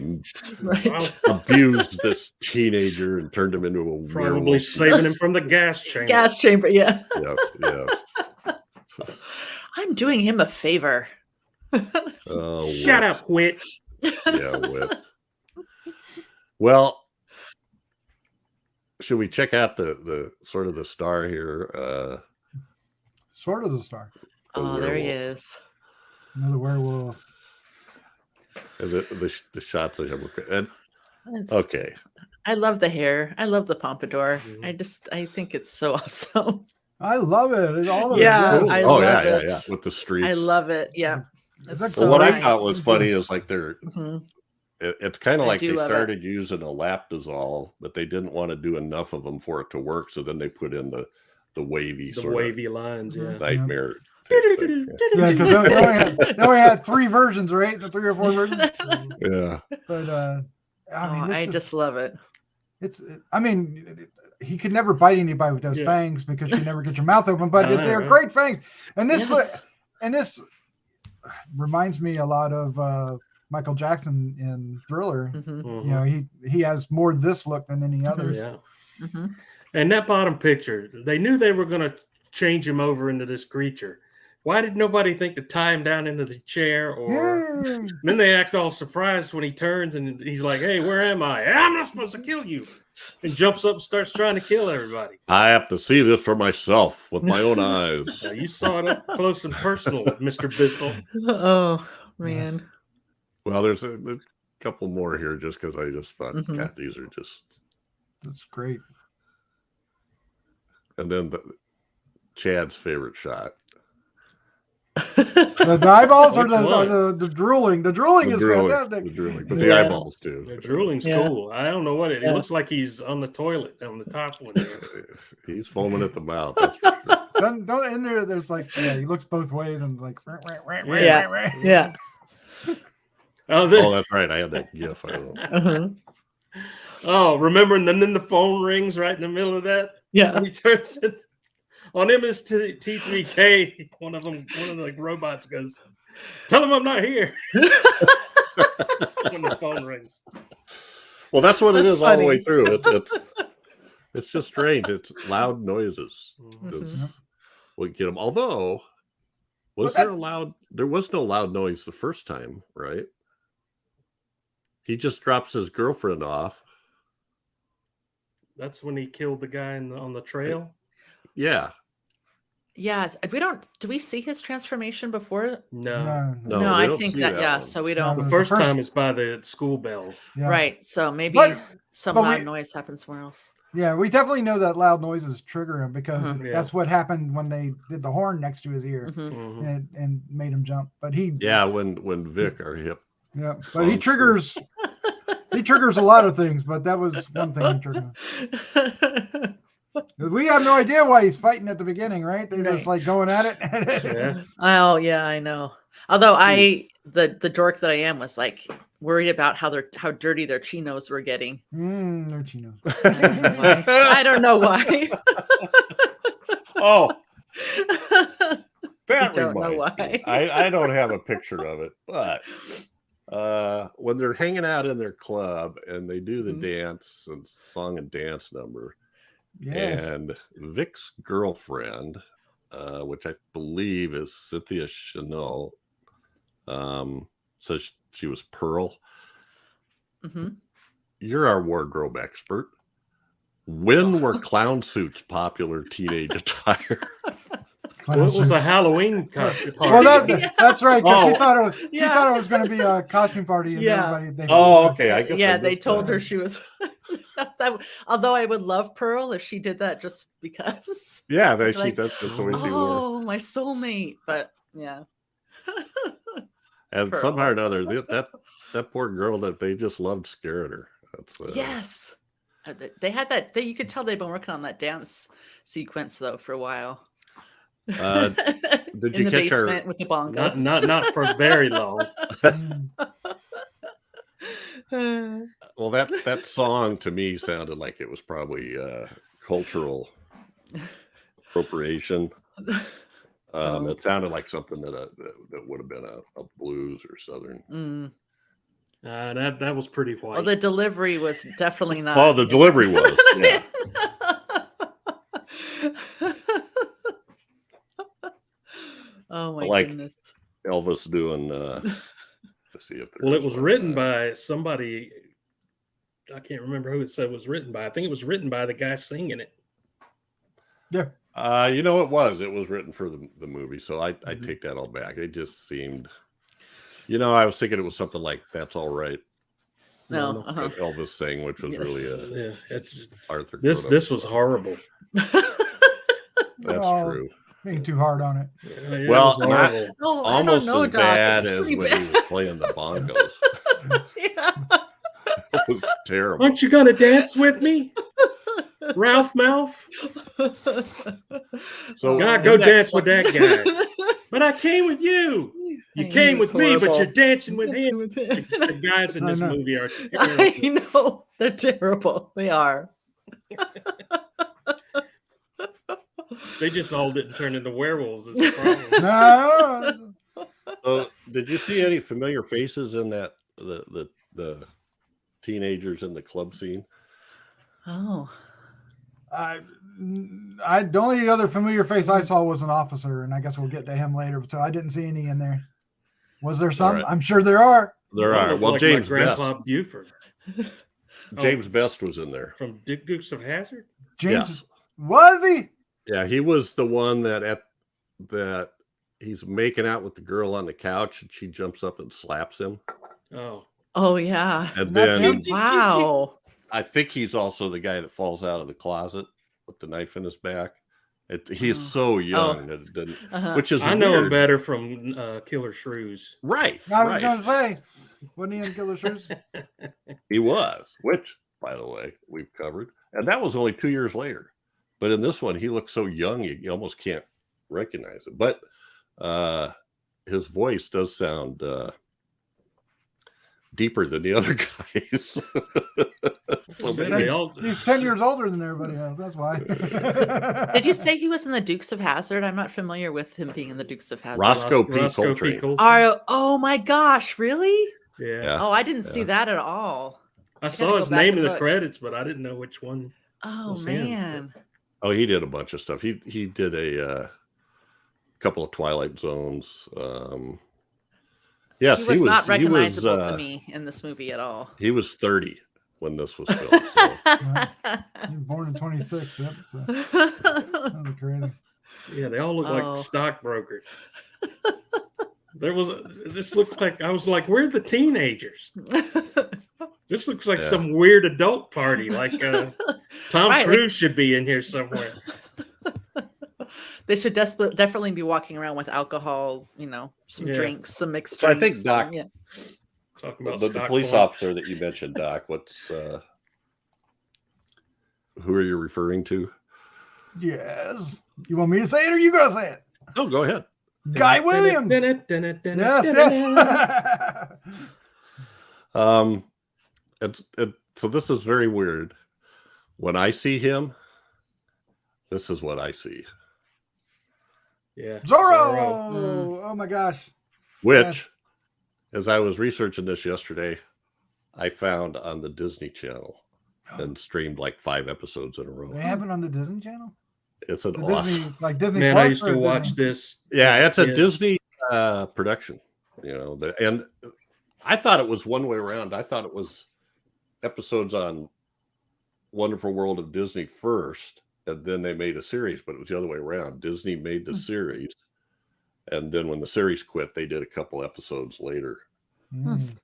abused this teenager and turned him into a probably werewolf. saving him from the gas chamber. Gas chamber, yeah. Yes. I'm doing him a favor. Oh, Shut Whit. up, Whit. Yeah, Whit. Well, should we check out the sort of the star here? Sort of the star. Oh, there he werewolf. is. Another werewolf. And the shots of him. And It's- okay, I love the hair. I love the pompadour. Mhm. I think it's so awesome. I love it. It's all of Yeah, it. cool. I Oh yeah, love yeah, it. yeah. With the streaks. I love it. Yeah. It's Well, so Well, what nice. I thought was funny is like Mhm. it's kind of I like do they love it. started using a lap dissolve, but they didn't want to do enough of them for it to work. So then they put in the wavy The sort wavy lines, Mhm. yeah. of nightmare. type thing. Yeah, because they only had 3 versions, right? The 3 or 4 versions. Yeah. But I mean, Oh, this I is, just love it. I mean, he could never bite anybody with those Yeah. fangs because you never get your mouth open. But I know, they're right? great fangs, and this Yes. reminds me a lot of Michael Jackson in Thriller. Mhm. Mhm. You know, he has more this look than any others. Yeah. Mhm. And that bottom picture, they knew they were going to change him over into this creature. Why did nobody think to tie him down into the chair? Or Yeah. then they act all surprised when he turns and he's like, "Hey, where am I? I'm not supposed to kill you." And jumps up and starts trying to kill everybody. I have to see this for myself with my own eyes. Now, you saw it up close and personal with Mr. Bissell. Oh man. Well, there's a couple more here just because I just thought, Mhm. God, these are just. That's great. And then Chad's favorite shot. The eyeballs or Which the drooling. The drooling The is drooling, fantastic. the drooling, but the Yeah. eyeballs too. The drooling's Yeah. cool. I don't know what it. It Yeah. looks like he's on the toilet on the top one there. He's foaming at the mouth. That's for sure. Don't in there. There's like he looks both ways and like Yeah. Yeah. Oh, this, Oh, that's right. I had that gif. I don't know. Uh-huh. oh, remember? And then the phone rings right in the middle of that. Yeah. And he turns it on him is T3K. One of the like robots goes, "Tell him I'm not here." When the phone rings. Well, that's what it That's is all the way funny. through. It's just strange. It's loud noises. Mhm. Is what get them. Although, Well, there was no loud noise the first time, right? He just drops his girlfriend off. That's when he killed the guy on the trail. Yeah. Yeah. Do we see his transformation before? No. No, No, we I don't think see that, yeah. one. So we No, don't. The the first first- time is by the school bell. Yeah. Right. So maybe But- some but loud we- noise happens somewhere else. Yeah, we definitely know that loud noises trigger him because Mhm. Yeah. that's what happened when they did the horn next to his ear Mhm. Mhm. and made him jump. But he Yeah, when Vic, our hip. yeah, but he Songs triggers a lot of things, but that was one thing he triggered. We have no idea why he's fighting at the beginning, right? They're just Right. like going at it. Yeah. Oh yeah, I know. Although the dork that I am was like worried about how dirty their chinos were getting. Their chinos. I don't know why. Oh, that I don't know reminds me. why. I don't have a picture of it, but when they're hanging out in their club and they do the Mhm. dance and song and dance number, Yes. and Vic's girlfriend, which I believe is Cynthia Chanel, says she was Pearl. Mhm. You're our wardrobe expert. When were clown suits popular teenage attire? Well, it was a Halloween costume Well, party. that's right. 'Cause Oh. she thought it Yeah. was going to be a costume party. And Yeah. everybody, Oh, okay. I guess Yeah, I they missed told that. her she was. Although I would love Pearl if she did that just because. Yeah, Like, that's just the way she wore. Oh, my soulmate. But yeah. And Pearl. somehow or another, that poor girl that they just loved scaring her. That's Yes. They had that. You could tell they've been working on that dance sequence though for a while. Did In you the catch our- basement with the bongos. Not for very long. Well, that song to me sounded like it was probably cultural appropriation. Oh. It sounded like something that would have been a blues or southern. Mm. That was pretty white. Well, the delivery was definitely not. Oh, the delivery was. Yeah. Oh my Like- goodness. Elvis doing. Let's see if Well, it was there's written one. by somebody. I can't remember who it said was written by. I think it was written by the guy singing it. Yeah. You know, it was written for the movie, so I Mhm. take that all back. It just seemed, you know, I was thinking it was something like "That's All Right," No. that Elvis sang, which was Yes. really Yeah, it's Arthur. this Coda. was horrible. That's Oh, true. Being too hard on it. Yeah, it Well, was not- horrible. Oh, Almost I don't know, as Doc. bad It's as pretty when bad. he was playing the bongos. Yeah. It was terrible. Aren't you gonna dance with me, Ralph Mouth? So God, in go that dance with that guy. But I came with you. You He came was with me, but you're horrible. dancing with him. With him. The guys in I this know. movie are terrible. I know. They're terrible. They are. They just all didn't turn into werewolves. Is the problem. No. So, did you see any familiar faces in that the teenagers in the club scene? Oh. The only other familiar face I saw was an officer, and I guess we'll get to him later. So I didn't see any in there. Was there some? right. I'm sure there are. There That are. looked Well, like James my Best. Grandpa Buford James Best was in there. from Dukes of Hazzard. James Yes. was he? Yeah, he was the one that he's making out with the girl on the couch, and she jumps up and slaps him. Oh, Oh yeah. And That's then him? Wow. I think he's also the guy that falls out of the closet with the knife in his back. He's so young that it didn't, Uh-huh. which is I know him weird. better from Killer Shrews. Right, I was right. gonna say, wasn't he in Killer Shrews? He was, which, by the way, we've covered, and that was only 2 years later. But in this one, he looks so young, you almost can't recognize it. But his voice does sound deeper than the other guys. So See, maybe- they all- He's 10 years older than everybody else. That's why. Did you say he was in the Dukes of Hazzard? I'm not familiar with him being in the Dukes of Hazzard. Roscoe P. Roscoe Coltrane. Oh my gosh, really? Yeah. Yeah. Oh, I didn't see Yeah. that at all. I gotta saw go his back name and in the look. credits, but I didn't know which one. Oh Was him. man. Oh, he did a bunch of stuff. He did a couple of Twilight Zones. Yes, He was not he was, recognizable to me in this movie at all. He was 30 when this was filmed. So. He was born in 26. Yep. So that was crazy. Yeah, they all look Oh. like stockbrokers. This looked like, I was like, where are the teenagers? This looks like Yeah. some weird adult party. Like Tom Right, like- Cruise should be in here somewhere. They should definitely be walking around with alcohol, some Yeah. drinks, some mixed So I drinks. think Doc- Yeah. Talking about The stock police points. officer that you mentioned, Doc, who are you referring to? Yes. You want me to say it or you gonna say it? Oh, go ahead. Guy Williams. Yes, yes. So this is very weird. When I see him, this is what I see. Yeah. Zorro. Oh my gosh. Which, as I was researching this yesterday, I found on the Disney Channel and streamed like 5 episodes in a row. They have it on the Disney Channel? It's an The awesome. Disney, like Disney Man, Plus I used or to Disney? watch this. Yeah, it's a Yeah. Disney production. And I thought it was one way around. I thought it was episodes on Wonderful World of Disney first, and then they made a series, but it was the other way around. Disney made the series, and then when the series quit, they did a couple episodes later Mm.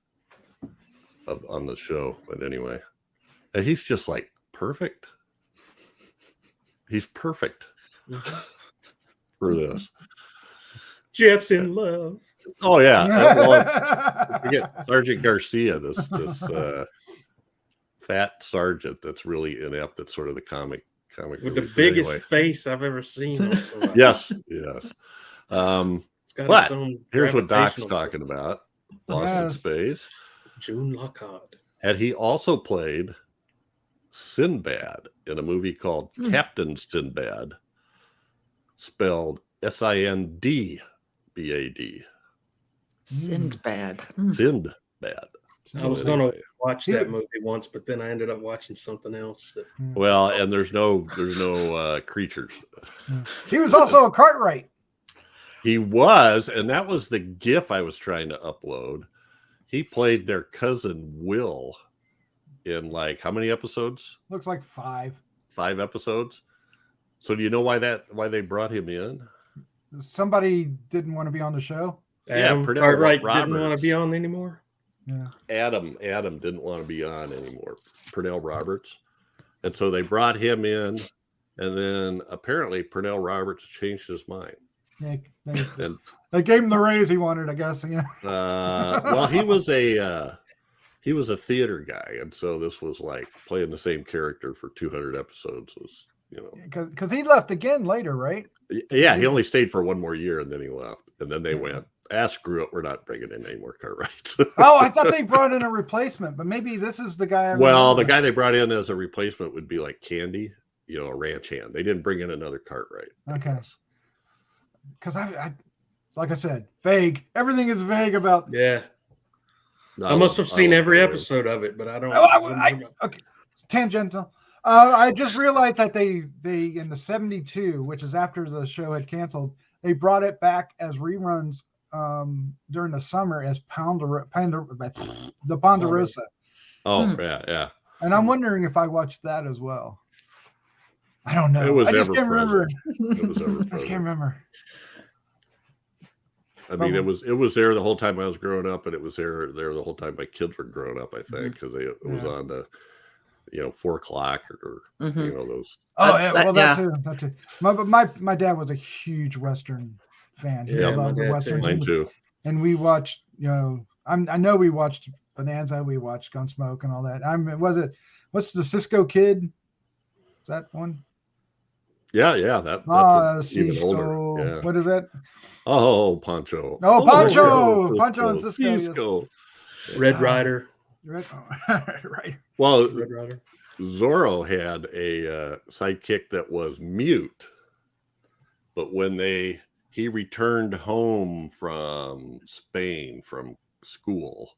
on the show. But anyway, and he's just like perfect. He's perfect for this. Jeff's in love. Oh yeah. Well, forget Sergeant Garcia, this fat sergeant that's really inept. That's sort of the comic With the relief. biggest Anyway, face I've ever seen. Also. yes. It's got But its own Here's what Doc's gravitational talking about: Lost in Yes. Space, June Lockhart. and he also played Sinbad in a movie called Captain Sinbad, spelled Sindbad. Sinbad. Sinbad. I was So going to anyway. watch that movie once, but then I ended up watching something else. Well, and there's no creatures. He was also a Cartwright. He was, and that was the GIF I was trying to upload. He played their cousin Will in like how many episodes? Looks like 5. 5 episodes. So do you know why they brought him in? Somebody didn't want to be on the show. Adam Pernell Cartwright didn't Roberts. want to be on anymore. Yeah. Adam didn't want to be on anymore. Pernell Roberts. And so they brought him in, and then apparently Pernell Roberts changed his mind. They And gave him the raise he wanted, I guess. Yeah. well, he was a theater guy, and so this was like playing the same character for 200 episodes was, Because he left again later, right? Yeah, he only stayed for one more year and then he left. And then they went, screw it, we're not bringing in any more Cartwrights. Oh, I thought they brought in a replacement, but maybe this is the guy. Well, the guy they brought in as a replacement would be like Candy, a ranch hand. They didn't bring in another Cartwright. Okay. Because I, like I said, vague. Everything is vague about. Yeah. I must have seen every episode of it, but I don't. Okay. Tangential. I just realized that they in the 72, which is after the show had canceled, they brought it back as reruns during the summer as the Ponderosa. Oh, yeah. And I'm wondering if I watched that as well. I don't know. It was I just ever can't remember. It was ever I just can't remember. I mean, it was there the whole time I was growing up, and it was there the whole time my kids were growing up, I think, because it was on the 4 o'clock or those. Oh yeah, well that too. My dad was a huge Western fan. He loved the Westerns. Mine too. And we watched, I know we watched Bonanza, we watched Gunsmoke and all that. What's the Cisco Kid? Is that one? Yeah, that's even Cisco. older. Yeah. What is that? Oh, Pancho. Oh, Pancho. Pancho and Cisco. Cisco. Red Rider. Right. Well, Red Rider. Zorro had a sidekick that was mute, but when he returned home from Spain from school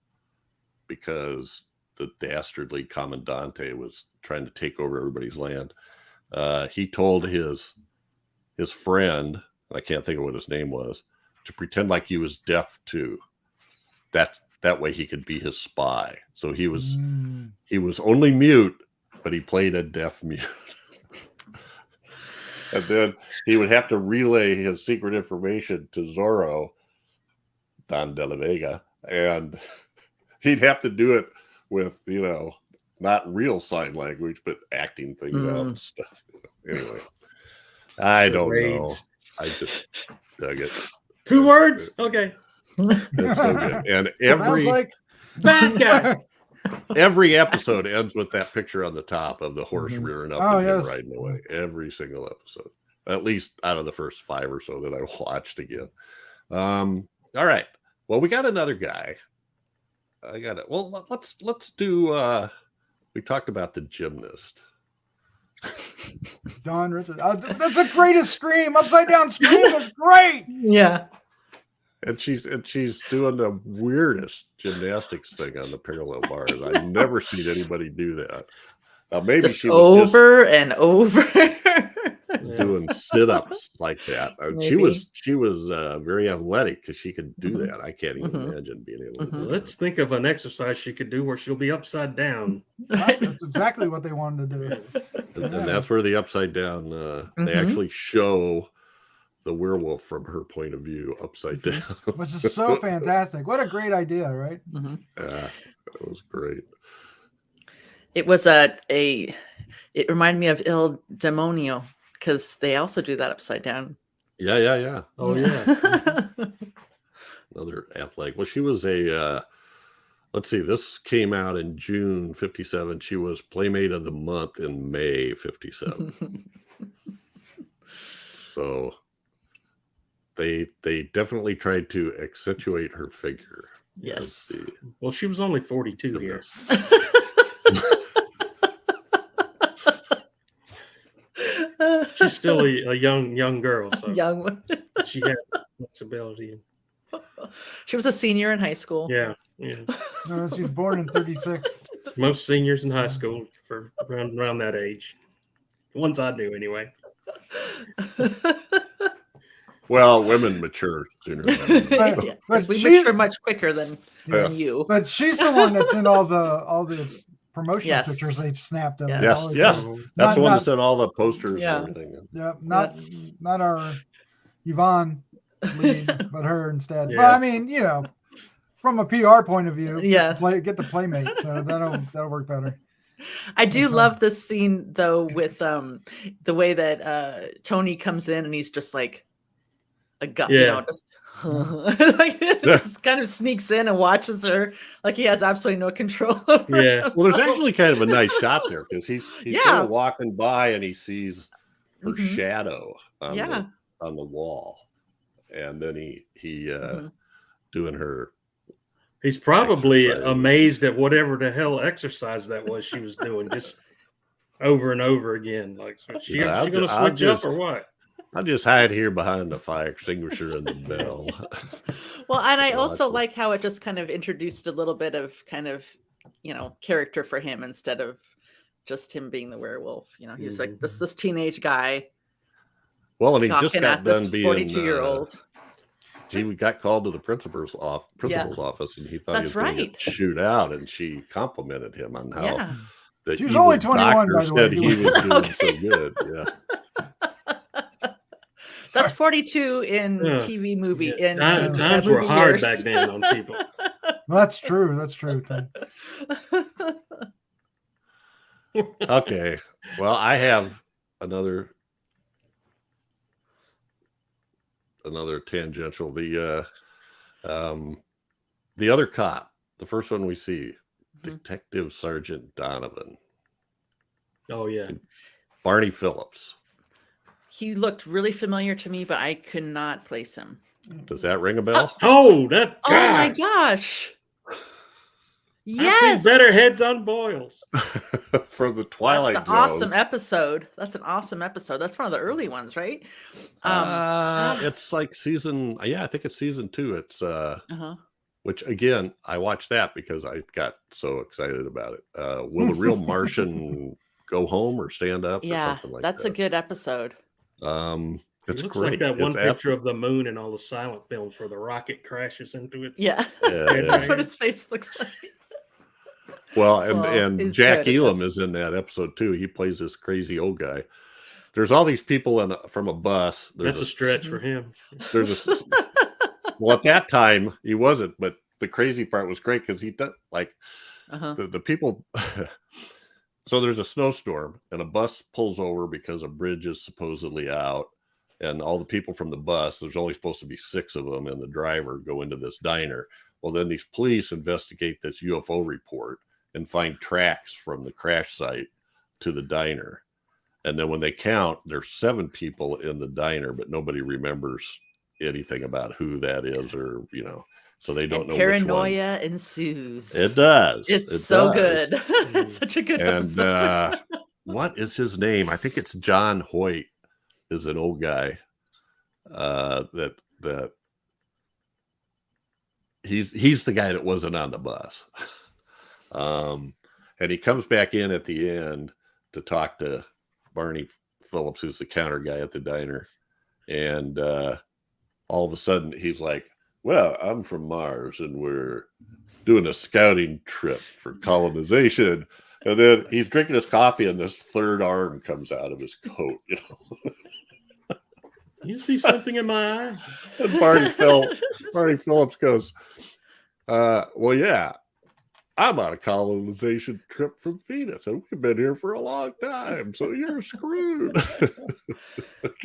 because the dastardly Commandante was trying to take over everybody's land, he told his friend, I can't think of what his name was, to pretend like he was deaf too. That way he could be his spy. So he was only mute, but he played a deaf mute. And then he would have to relay his secret information to Zorro, Don De La Vega, and he'd have to do it with, not real sign language, but acting things out and stuff. Anyway, I don't know. I just dug it. 2 words? Okay. That's so good. And every episode ends with that picture on the top of the horse rearing up and him riding away. Every single episode, at least out of the first 5 or so that I watched again. All right. Well, we got another guy. I got it. Well, let's do. We talked about the gymnast. Don Richard. That's the greatest scream. Upside down scream is great. Yeah. And she's doing the weirdest gymnastics thing on the parallel bars. I've never seen anybody do that. Maybe just she was over and over doing sit-ups like that. She was very athletic because she could do that. I can't even imagine being able to do that. Let's think of an exercise she could do where she'll be upside down. That's exactly what they wanted to do. And that's where the upside down, they actually show the werewolf from her point of view upside down. Which is so fantastic. What a great idea, right? Yeah, that was great. It was it reminded me of Il Demonio because they also do that upside down. Yeah. Oh yeah. Another athletic. Well, she was let's see, this came out in June 57. She was Playmate of the Month in May 57. So they definitely tried to accentuate her figure. Yes. Well, she was only 42 here. She's still a young girl. So young one. She had flexibility. She was a senior in high school. Yeah. No, she was born in 36. Most seniors in high school for around that age. The ones I knew anyway. Well, women mature sooner than men. But, Yeah, but 'cause we she's, mature much quicker than you. but she's the one that's in all the promotional Yes. pictures they snapped of. Yes. it. All Yes, the yes. time. That's the one Not- that said all the posters Yeah. and everything. Yeah, not our Yvonne lead, but her instead. Yeah. But I mean, from a PR point of view, Yeah. get the playmate, so that'll work better. I do That's all. love this scene though with the way that Tony comes in and he's just like a gun, Yeah. just like just kind of sneaks in and watches her like he has absolutely no control over Yeah. Well, there's himself. actually kind of a nice shot there because he's Yeah. kind of walking by and he sees her Mhm. shadow on Yeah. the wall, and then he Mhm. doing her. He's probably Exercise. amazed at whatever the hell exercise that was she was doing, just over and over again. Like, so she I'll going to I'll switch just- up or what? I'll just hide here behind the fire extinguisher and the bell. Well, and I So also that's- like how it just kind of introduced a little bit of kind of, character for him instead of just him being the werewolf. He was like this teenage guy Well, and he just gawking got at done this being 42-year-old. he got called to the principal's office, and he thought That's he was going right. to shoot out, and she complimented him on how Yeah. that She was evil only 21, doctor by the way, said he doing- was doing Okay. so good. Yeah. That's 42 in Yeah. TV movie. Yeah, In times TV were hard years. back then on people. That's true. That's true. Tim. Okay. Well, I have another tangential. The other cop, the first one we see, Detective Sergeant Donovan, Oh yeah. Barney Phillips. He looked really familiar to me, but I could not place him. Does that ring a bell? Oh, that Oh my God. gosh. I've Yes. seen better heads on boils. From the Twilight That's an Zone. awesome episode. That's an awesome episode. That's one of the early ones, right? It's like season. Yeah, I think it's season 2. It's Uh-huh. which again, I watched that because I got so excited about it. Will the real Martian go home or stand up? Or Yeah, something like that's that. a good episode. It's It looks great. like that one It's picture of the moon in all the silent films where the rocket crashes into its. Yeah. Yeah, That's yeah. what his face looks like. Well, Well, and he's Jack good at Elam this. is in that episode too. He plays this crazy old guy. There's all these people from a bus. That's a stretch for him. There's a well, at that time he wasn't, but the crazy part was great because he did like Uh-huh. the people. So there's a snowstorm and a bus pulls over because a bridge is supposedly out, and all the people from the bus, there's only supposed to be 6 of them, and the driver go into this diner. Well, then these police investigate this UFO report and find tracks from the crash site to the diner. And then when they count, there's 7 people in the diner, but nobody remembers anything about who that is, or so they don't And know paranoia ensues. which one. It does. It's It so does. good. It's such a good And episode. what is his name? I think it's John Hoyt. Is an old guy that he's the guy that wasn't on the bus. And he comes back in at the end to talk to Barney Phillips, who's the counter guy at the diner. And all of a sudden he's like, well, I'm from Mars and we're doing a scouting trip for colonization. And then he's drinking his coffee and this third arm comes out of his coat, You see something in my eye? And Barney Phillips goes, well, yeah, I'm on a colonization trip from Venus and we've been here for a long time, so you're screwed.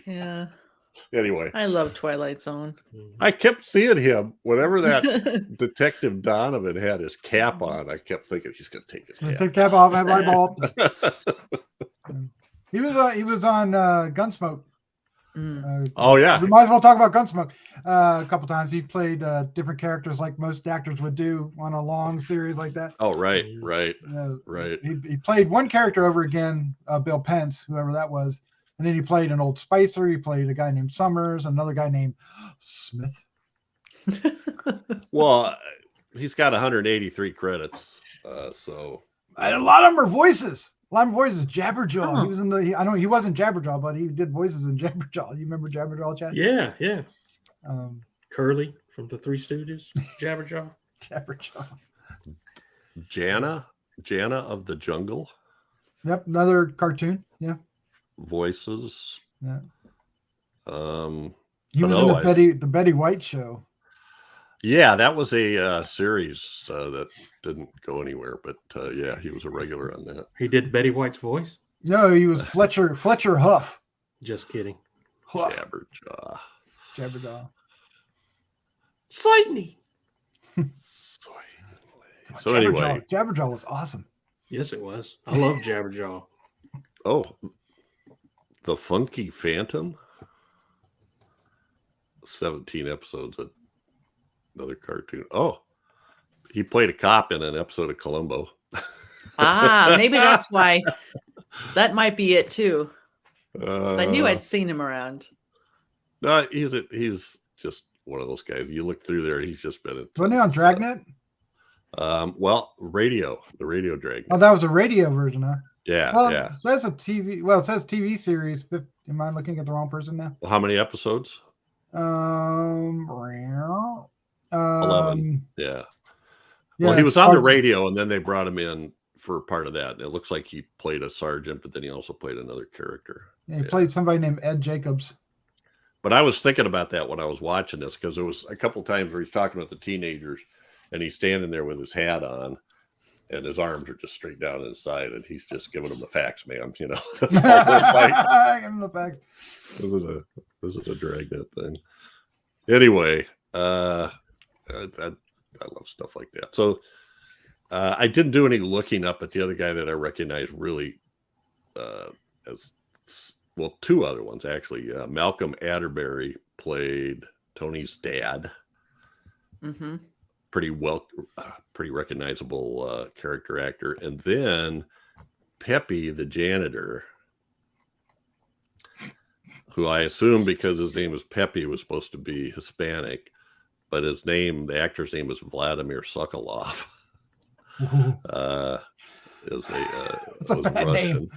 Yeah. Anyway, I love Twilight Zone. I kept seeing him whenever that Detective Donovan had his cap on. I kept thinking he's going to take his Take cap. cap off, have my ball. He was on Gunsmoke. Mm. Oh yeah, We might as well talk about Gunsmoke a couple times. He played different characters like most actors would do on a long series like that. oh right. Right. He played one character over again, Bill Pence, whoever that was, and then he played an Old Spicer. He played a guy named Summers, another guy named Smith. Well, he's got 183 credits, so And a lot of them are voices. Lime voices, Jabberjaw. Oh. He was in the. I know he wasn't Jabberjaw, but he did voices in Jabberjaw. You remember Jabberjaw, Chad? Yeah, yeah. Curly from the Three Stooges, Jabberjaw. Jabberjaw. Jana of the Jungle. Yep, another cartoon. Yeah. Voices. Yeah. But He was in the Betty White show. Yeah, that was a series that didn't go anywhere, but yeah, he was a regular on that. He did Betty White's voice? No, he was Fletcher Huff. Just kidding. Huff. Jabberjaw. Slightly. So anyway, Jabberjaw was awesome. Yes, it was. I love Jabberjaw. Oh, the Funky Phantom. 17 episodes of another cartoon. Oh, he played a cop in an episode of Columbo. Maybe that's why. That might be it too. I knew I'd seen him around. No, he's just one of those guys. You look through there, he's just been Wasn't he on Dragnet? Well, the radio Dragnet. Oh, that was a radio version, huh? Yeah, well, yeah. It says a TV. Well, it says TV series. Am I looking at the wrong person now? Well, how many episodes? 11. Yeah. Well, he was on the radio, and then they brought him in for part of that. And it looks like he played a sergeant, but then he also played another character. Yeah, he played somebody named Ed Jacobs. But I was thinking about that when I was watching this, because there was a couple times where he's talking about the teenagers, and he's standing there with his hat on, and his arms are just straight down his side, and he's just giving them the facts, man. You know, that's all like. Give him the facts. This is a Dragnet thing. Anyway, I love stuff like that. So I didn't do any looking up at the other guy that I recognized really as well. Two other ones actually. Malcolm Atterbury played Tony's dad. Mm-hmm. Pretty recognizable character actor. And then Pepe, the janitor, who I assume because his name was Pepe was supposed to be Hispanic, but the actor's name was Vladimir Sokolov. Was Russian.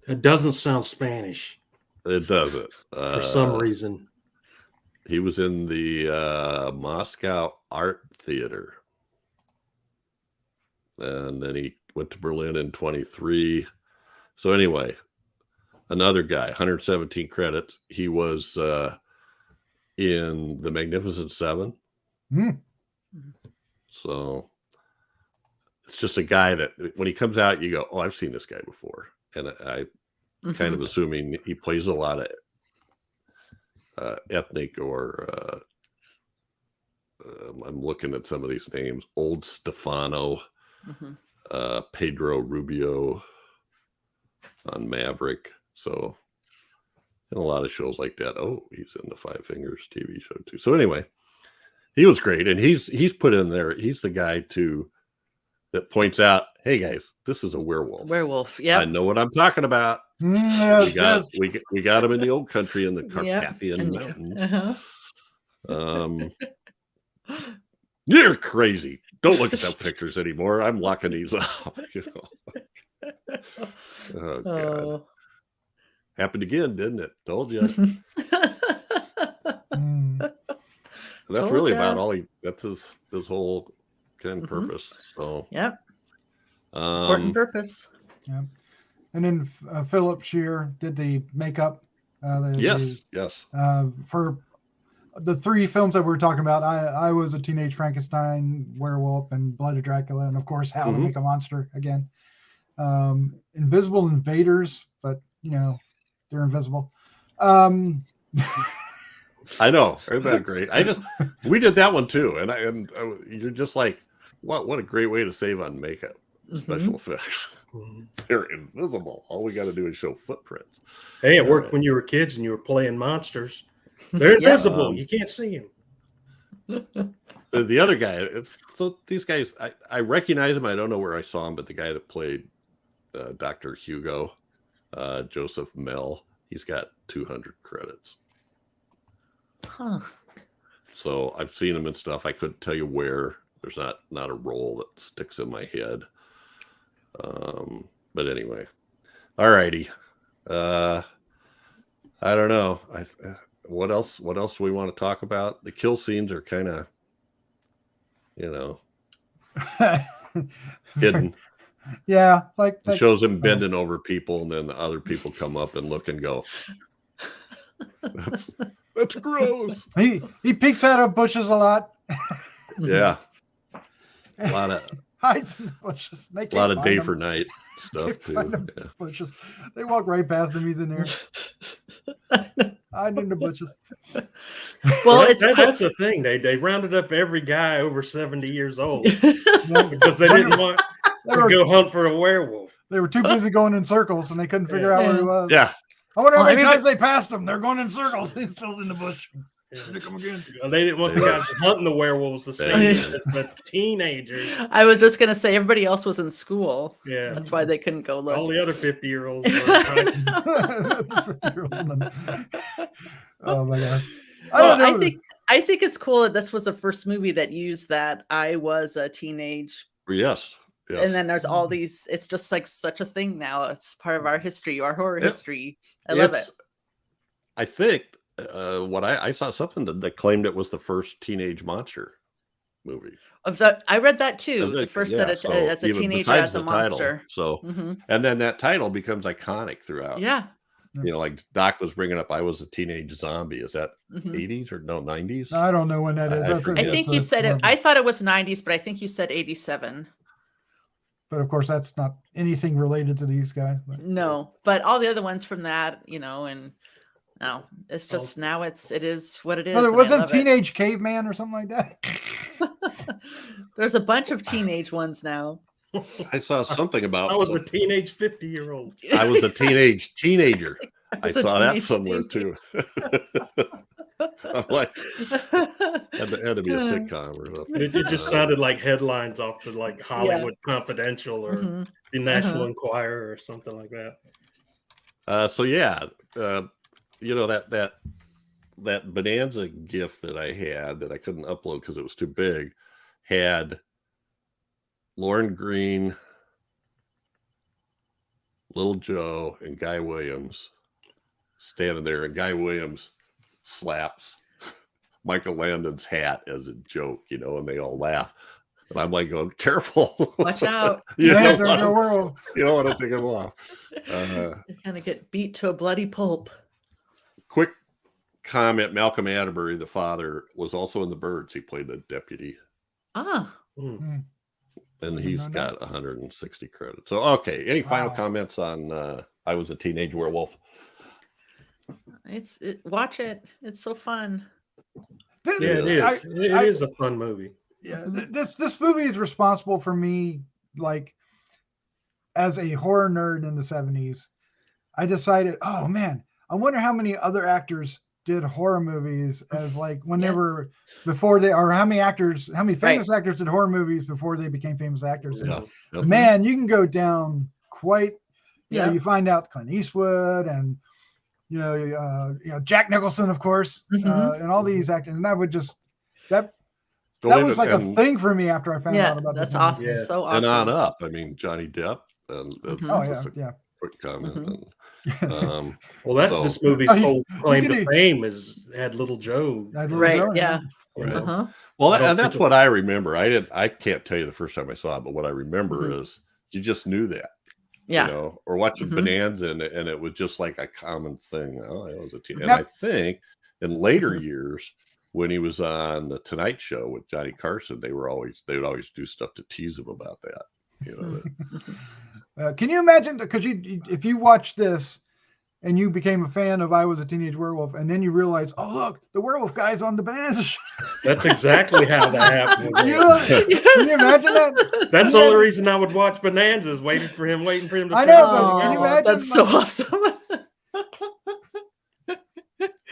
It doesn't sound Spanish. It doesn't. For some reason. He was in the Moscow Art Theater. And then he went to Berlin in 23. So anyway, another guy, 117 credits. He was in The Magnificent Seven. Mm. So it's just a guy that when he comes out, you go, oh, I've seen this guy before. And I kind of assuming he plays a lot of ethnic or I'm looking at some of these names. Old Stefano, Pedro Rubio on Maverick. So in a lot of shows like that. Oh, he's in the Five Fingers TV show too. So anyway, he was great. And he's put in there. He's the guy that points out, hey guys, this is a werewolf. Werewolf. Yeah. I know what I'm talking about. Yes, we got him in the old country in the Carpathian Mountains. You're crazy. Don't look at those pictures anymore. I'm locking these up. You know. Oh God. Happened again, didn't it? Told you. That's really about all that's his whole kind of purpose. So yep. Important purpose. Yeah. And then Philip Shear did the makeup. Yes. For the three films that we were talking about, I was a Teenage Frankenstein, Werewolf, and Blood of Dracula, and of course, How to Make a Monster again. Invisible Invaders, but you know, they're invisible. I know, isn't that great? We did that one too, and you're just like, what a great way to save on makeup, special effects. They're invisible. All we got to do is show footprints. Hey, it worked when you were kids and you were playing monsters. They're invisible. You can't see them. The other guy, so these guys, I recognize him. I don't know where I saw him, but the guy that played Dr. Hugo, Joseph Mell, he's got 200 credits. Huh. So I've seen him and stuff. I couldn't tell you where. There's not a role that sticks in my head. But anyway, all righty. I don't know. What else do we want to talk about? The kill scenes are kind of, hidden. Yeah, like It shows him bending over people, and then the other people come up and look and go, that's gross. He peeks out of bushes a lot. Yeah. A lot of hides in the bushes. A lot of day for night stuff too. Yeah. Bushes. They walk right past him. He's in there. Hiding in the bushes. Well, that's the thing. They rounded up every guy over 70 years old because they didn't want to go hunt for a werewolf. They were too busy going in circles and they couldn't figure out where he was. Yeah. I wonder how many times they passed him. They're going in circles. He's still in the bush. They didn't want the guys hunting the werewolves to see it's the teenagers. I was just gonna say everybody else was in school. Yeah, that's why they couldn't go look. All the other 50-year-olds. Oh my gosh! I think it's cool that this was the first movie that used that I was a teenage. Yes. And then there's all these. It's just like such a thing now. It's part of our history, our horror history. I love it. I think. What I saw something that claimed it was the first teenage monster movie. I read that too. The first said it as a teenager as a monster. Title, and then that title becomes iconic throughout. Yeah. Like Doc was bringing up, I was a teenage zombie. Is that 80s or no 90s? I don't know when that is. I think you said it. I thought it was 90s, but I think you said 87. But of course, that's not anything related to these guys. But. No, but all the other ones from that, and. No, it's just now it is what it is. No, there wasn't Teenage Caveman or something like that. There's a bunch of teenage ones now. I saw something about. I was a teenage 50-year-old. I was a teenager. I saw that somewhere too. I'm like, had to be a sitcom or something. It just sounded like headlines off the like Hollywood Confidential or the National Enquirer or something like that. That Bonanza GIF that I had that I couldn't upload because it was too big had Lauren Green, Little Joe, and Guy Williams standing there, and Guy Williams slaps Michael Landon's hat as a joke, and they all laugh. And I'm like going, careful. Watch out. You don't want to take him off. You're going to get beat to a bloody pulp. Quick comment, Malcolm Atterbury, the father, was also in The Birds. He played a deputy. And he's got 160 credits. So, okay. Any final comments on I Was a Teenage Werewolf? Watch it. It's so fun. It is. It is a fun movie. Yeah, this movie is responsible for me, like, as a horror nerd in the 70s. I decided, oh man, I wonder how many other actors did horror movies as like when they were before they, or how many famous actors did horror movies before they became famous actors. And man, you can go down quite, you find out Clint Eastwood and, Jack Nicholson, of course, and all these actors. And that would just, that was like a thing for me after I found out about that's this awesome. movie. So awesome. And on up. I mean, Johnny Depp. And quick comment. Well, that's this movie's whole claim to fame is had Little Joe. Well, and that's what I remember. I can't tell you the first time I saw it, but what I remember is you just knew that. Or watching Bonanza, and it was just like a common thing. Oh, it was a teen. And I think in later years, when he was on the Tonight Show with Johnny Carson, they would always do stuff to tease him about that. Can you imagine? Because if you watch this and you became a fan of I Was a Teenage Werewolf, and then you realize, oh look, the werewolf guy's on the Bonanza show. That's exactly how that happened. Can you imagine that? That's the only reason I would watch Bonanzas, waiting for him to. I know. Can you imagine? That's so awesome.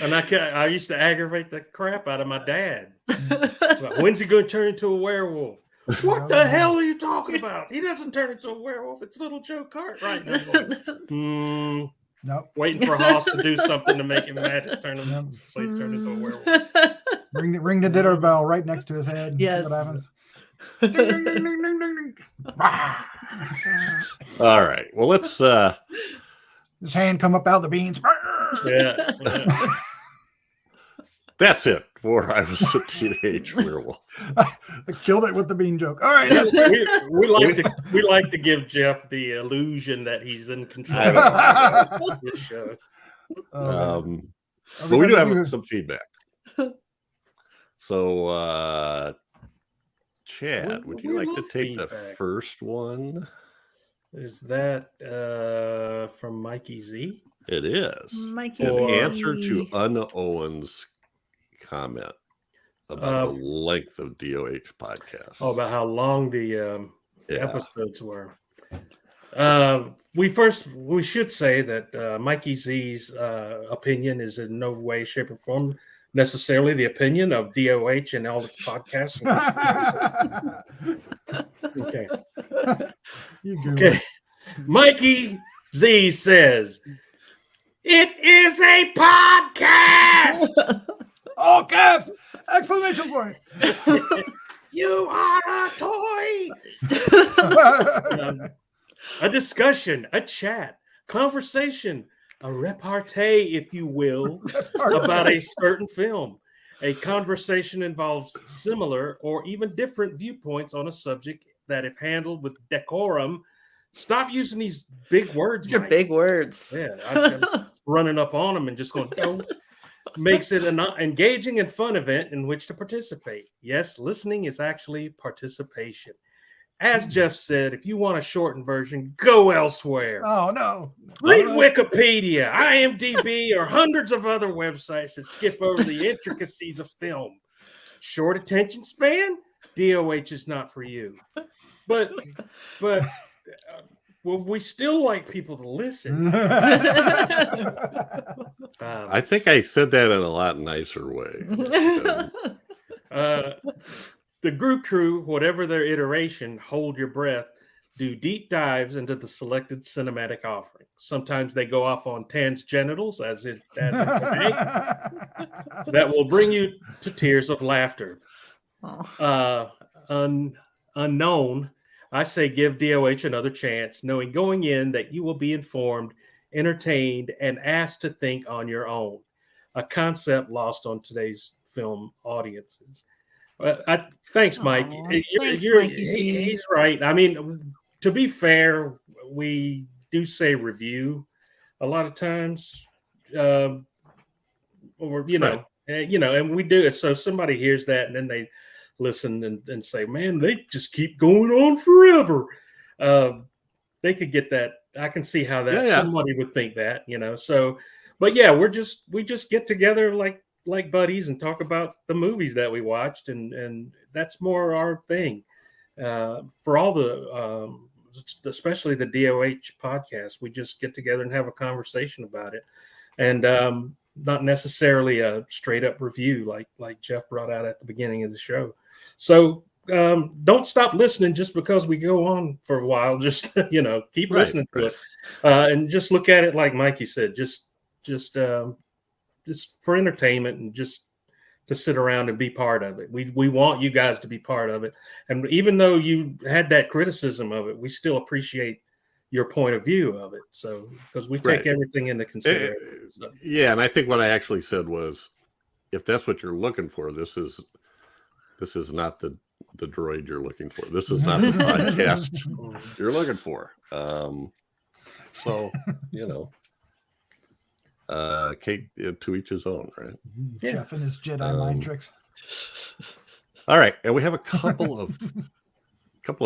And I used to aggravate the crap out of my dad. When's he going to turn into a werewolf? What the hell are you talking about? He doesn't turn into a werewolf. It's Little Joe Cartwright. Nope. Waiting for Hoss to do something to make him mad to turn him so he turned into a werewolf. Ring the ditto bell right next to his head. Yes. See what happens. Ding, ding, ding, ding, ding, ding, ding. All right. Well, let's His hand come up out of the beans. Yeah. that's it for I Was a Teenage Werewolf. I killed it with the bean joke. All right. we like to give Jeff the illusion that he's in control I of this show. But we do have some feedback. So, Chad, would you like to take the first one? Is that from Mikey Z? It is. Mikey His Z. answer to Unna Owen's comment about the length of DOH podcast. Oh, about how long the Yeah. episodes were. We should say that Mikey Z's opinion is in no way, shape, or form necessarily the opinion of DOH and all the podcasts. Okay. Okay. Mikey Z says, "It is a podcast." All caps! Exclamation point! You are a toy. A discussion, a chat, conversation, a repartee, if you will, about a certain film. A conversation involves similar or even different viewpoints on a subject that, if handled with decorum, stop using these big words. These are Mike. big words. Yeah, I'm running up on them and just going, "Oh." Makes it an engaging and fun event in which to participate. Yes, listening is actually participation. As Jeff said, if you want a shortened version, go elsewhere. Oh, no. Read Wikipedia, IMDb, or hundreds of other websites that skip over the intricacies of film. Short attention span? DOH is not for you. But well, we still like people to listen. I think I said that in a lot nicer way. The Grue-Crew, whatever their iteration, hold your breath, do deep dives into the selected cinematic offering. Sometimes they go off on Tan's genitals, as in today, that will bring you to tears of laughter. Unknown, I say give DOH another chance, knowing going in that you will be informed, entertained, and asked to think on your own. A concept lost on today's film audiences. Thanks, Mike. He's right. I mean, to be fair, we do say review a lot of times, or and we do it. So somebody hears that and then they listen and say, "Man, they just keep going on forever." They could get that. I can see how that somebody would think that, So, but yeah, we just get together like buddies and talk about the movies that we watched, and that's more our thing. For all the especially the DOH podcast, we just get together and have a conversation about it, and not necessarily a straight up review like Jeff brought out at the beginning of the show. So don't stop listening just because we go on for a while. Just keep listening to us, and just look at it like Mikey said, just for entertainment and just to sit around and be part of it. We want you guys to be part of it. And even though you had that criticism of it, we still appreciate your point of view of it. So, because we take everything into consideration. Yeah. And I think what I actually said was, if that's what you're looking for, this is not the droid you're looking for. This is not the podcast you're looking for. So, Kate, to each his own, right? Jeff and his Jedi mind tricks. All right, and we have a couple of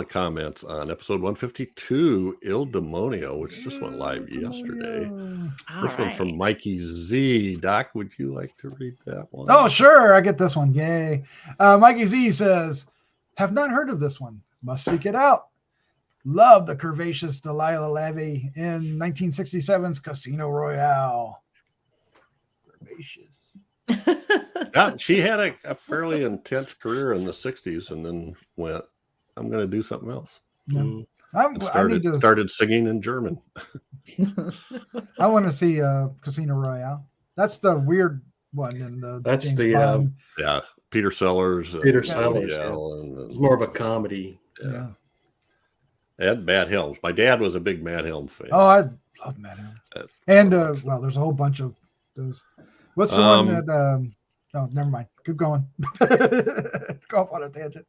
comments on episode 152, Il Demonio, which just went live yesterday. First one from Mikey Z. Doc, would you like to read that one? Oh, sure. I get this one. Yay. Mikey Z says, have not heard of this one. Must seek it out. Love the curvaceous Delilah Levy in 1967's Casino Royale. Curvaceous. Yeah, she had a fairly intense career in the 60s and then went, I'm going to do something else. Yeah. Started singing in German. I want to see Casino Royale. That's the weird one. In the that's James the Bond. Peter Sellers, Peter Woody Sellers, yeah. Allen, It's more of a comedy. Yeah. and Matt Helms. My dad was a big Matt Helms fan. Oh, I love Matt Helms. And well, there's a whole bunch of those. What's the one that? Oh, never mind. Keep going. Go off on a tangent.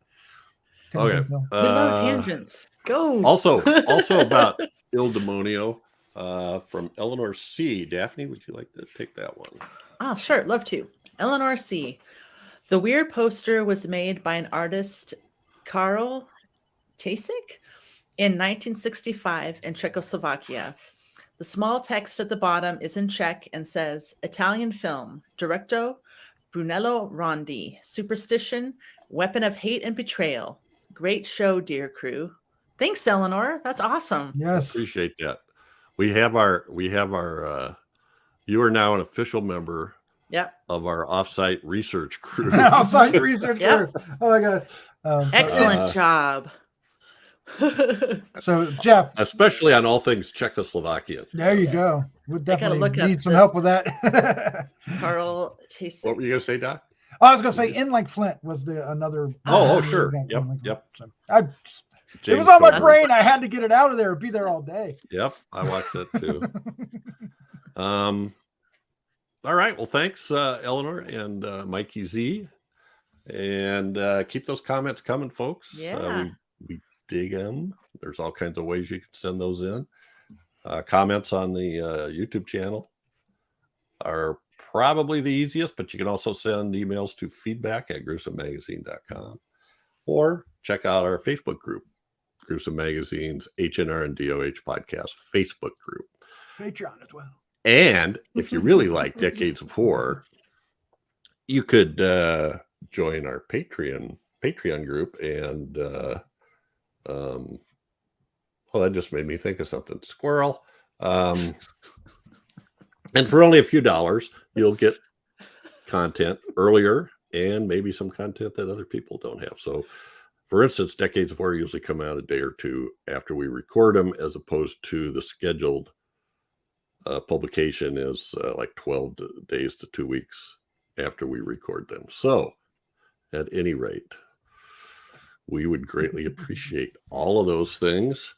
Okay. We love tangents. Go. Also about Il Demonio from Eleanor C. Daphne, would you like to take that one? Oh, sure. Love to. Eleanor C. The weird poster was made by an artist, Karl Tasik, in 1965 in Czechoslovakia. The small text at the bottom is in Czech and says, Italian film, Directo Brunello Rondi, Superstition, Weapon of Hate and Betrayal. Great show, dear crew. Thanks, Eleanor. That's awesome. Yes. Appreciate that. We have our you are now an official member of our offsite research crew. Offsite research Yep. crew. Oh my God. Excellent job. So Jeff, Especially on all things Czechoslovakian. there you go. We'll definitely look up need some this. help with that. Karl Tasik. What were you gonna say, Doc? I was gonna say in like Flint was another. Oh, sure. event Yep, in Like yep. Flint. So it James was on my Coburn. brain. I had to get it out of there. Be there all day. Yep, I watched that too. All right. Well, thanks, Eleanor and Mikey Z. And keep those comments coming, folks. Yeah. We dig them. There's all kinds of ways you can send those in. Comments on the YouTube channel are probably the easiest, but you can also send emails to feedback@gruesomemagazine.com or check out our Facebook group, Gruesome Magazine's HNR and DOH podcast Facebook group. Patreon as well. And if you really like Decades of Horror, you could join our Patreon group. And well, that just made me think of something. Squirrel. And for only a few dollars, you'll get content earlier and maybe some content that other people don't have. So, for instance, Decades of Horror usually come out a day or two after we record them, as opposed to the scheduled publication is like 12 days to 2 weeks after we record them. So, at any rate, we would greatly appreciate all of those things.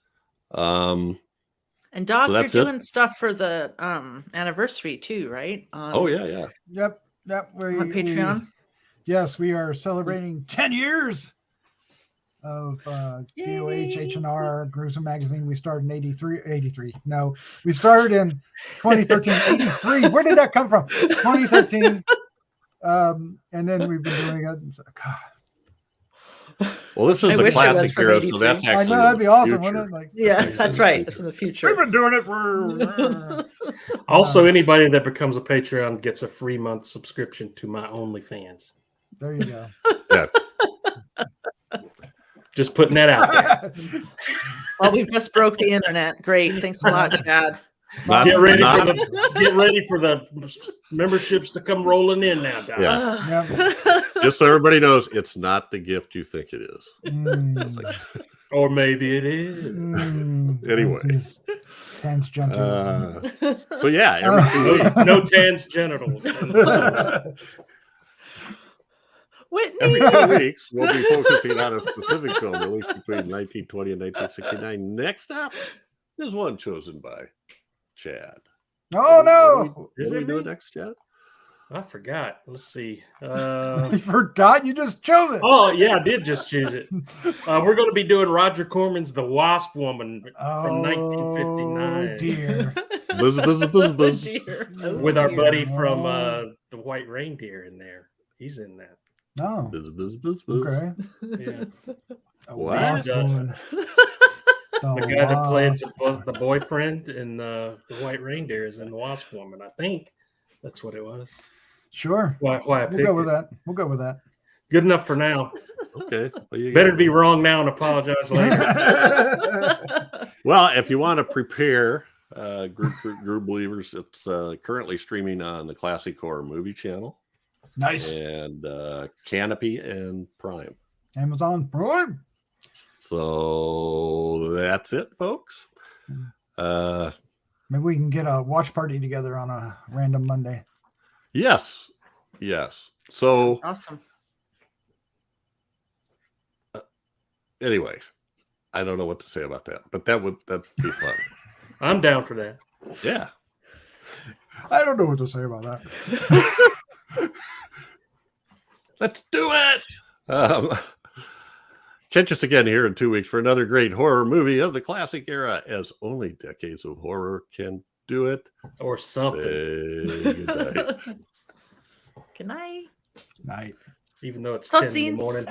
And Doc, So you're that's it? doing stuff for the anniversary too, right? Oh, yeah. Yep. On Patreon. Yes, we are celebrating 10 years of DOH, H&R, Gruesome Magazine. We started in 83. No, we started in 2013, 83. Where did that come from? 2013. And then we've been doing it. God. Well, this I is a wish it was classic from era, 83. so that's I actually know, that'd be awesome, future. wouldn't it? Like, Yeah, that's right. It's in the we've future. been doing it for. Also, anybody that becomes a Patreon gets a free month subscription to my OnlyFans. There you go. Yeah. Just putting that out there. Well, we've just broke the internet. Great. Thanks a lot, Chad. Not- Get ready not- for the memberships to come rolling in now, Doc. Yeah. Yep. Just so everybody knows, it's not the gift you think it is. Mm, Or maybe it is. Anyway. these Tense gentle. So yeah, every 2 weeks. No Tan's genitals. Whitney. Every 2 weeks, we'll be focusing on a specific film released between 1920 and 1969. Next up is one chosen by Chad. Oh no! What Is are we it doing me? next, Chad? I forgot. Let's see. You forgot? You just chose it. Oh, yeah, I did just choose it. We're going to be doing Roger Corman's The Wasp Woman from 1959 Dear. Buzz, buzz, buzz, buzz. Dear. Oh, with our dear. buddy from The White Reindeer in there. He's in that. No. Buzz, buzz, buzz, buzz. Okay. Yeah. What? Lost one. The guy that played the boyfriend in The White Reindeer is in The Wasp Woman. I think that's what it was. Sure. Why I We'll picked go with it. that. We'll go with that. Good enough for now. Okay. Well, you Better got be it. wrong now and apologize later. Well, if you want to prepare Grue Believers, it's currently streaming on the Classic Horror Movie Channel Nice. and Canopy and Prime. Amazon Prime. So that's it, folks. Maybe we can get a watch party together on a random Monday. Yes. So Awesome. anyway, I don't know what to say about that, but that'd be fun. I'm down for that. Yeah. I don't know what to say about that. Let's do it. Catch us again here in 2 weeks for another great horror movie of the classic era, as only decades of horror can do it. Or something. Say goodnight. Good night. Night. Even though it's Stop 10 in the scenes. morning.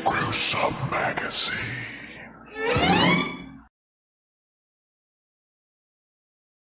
Gruesome Magazine.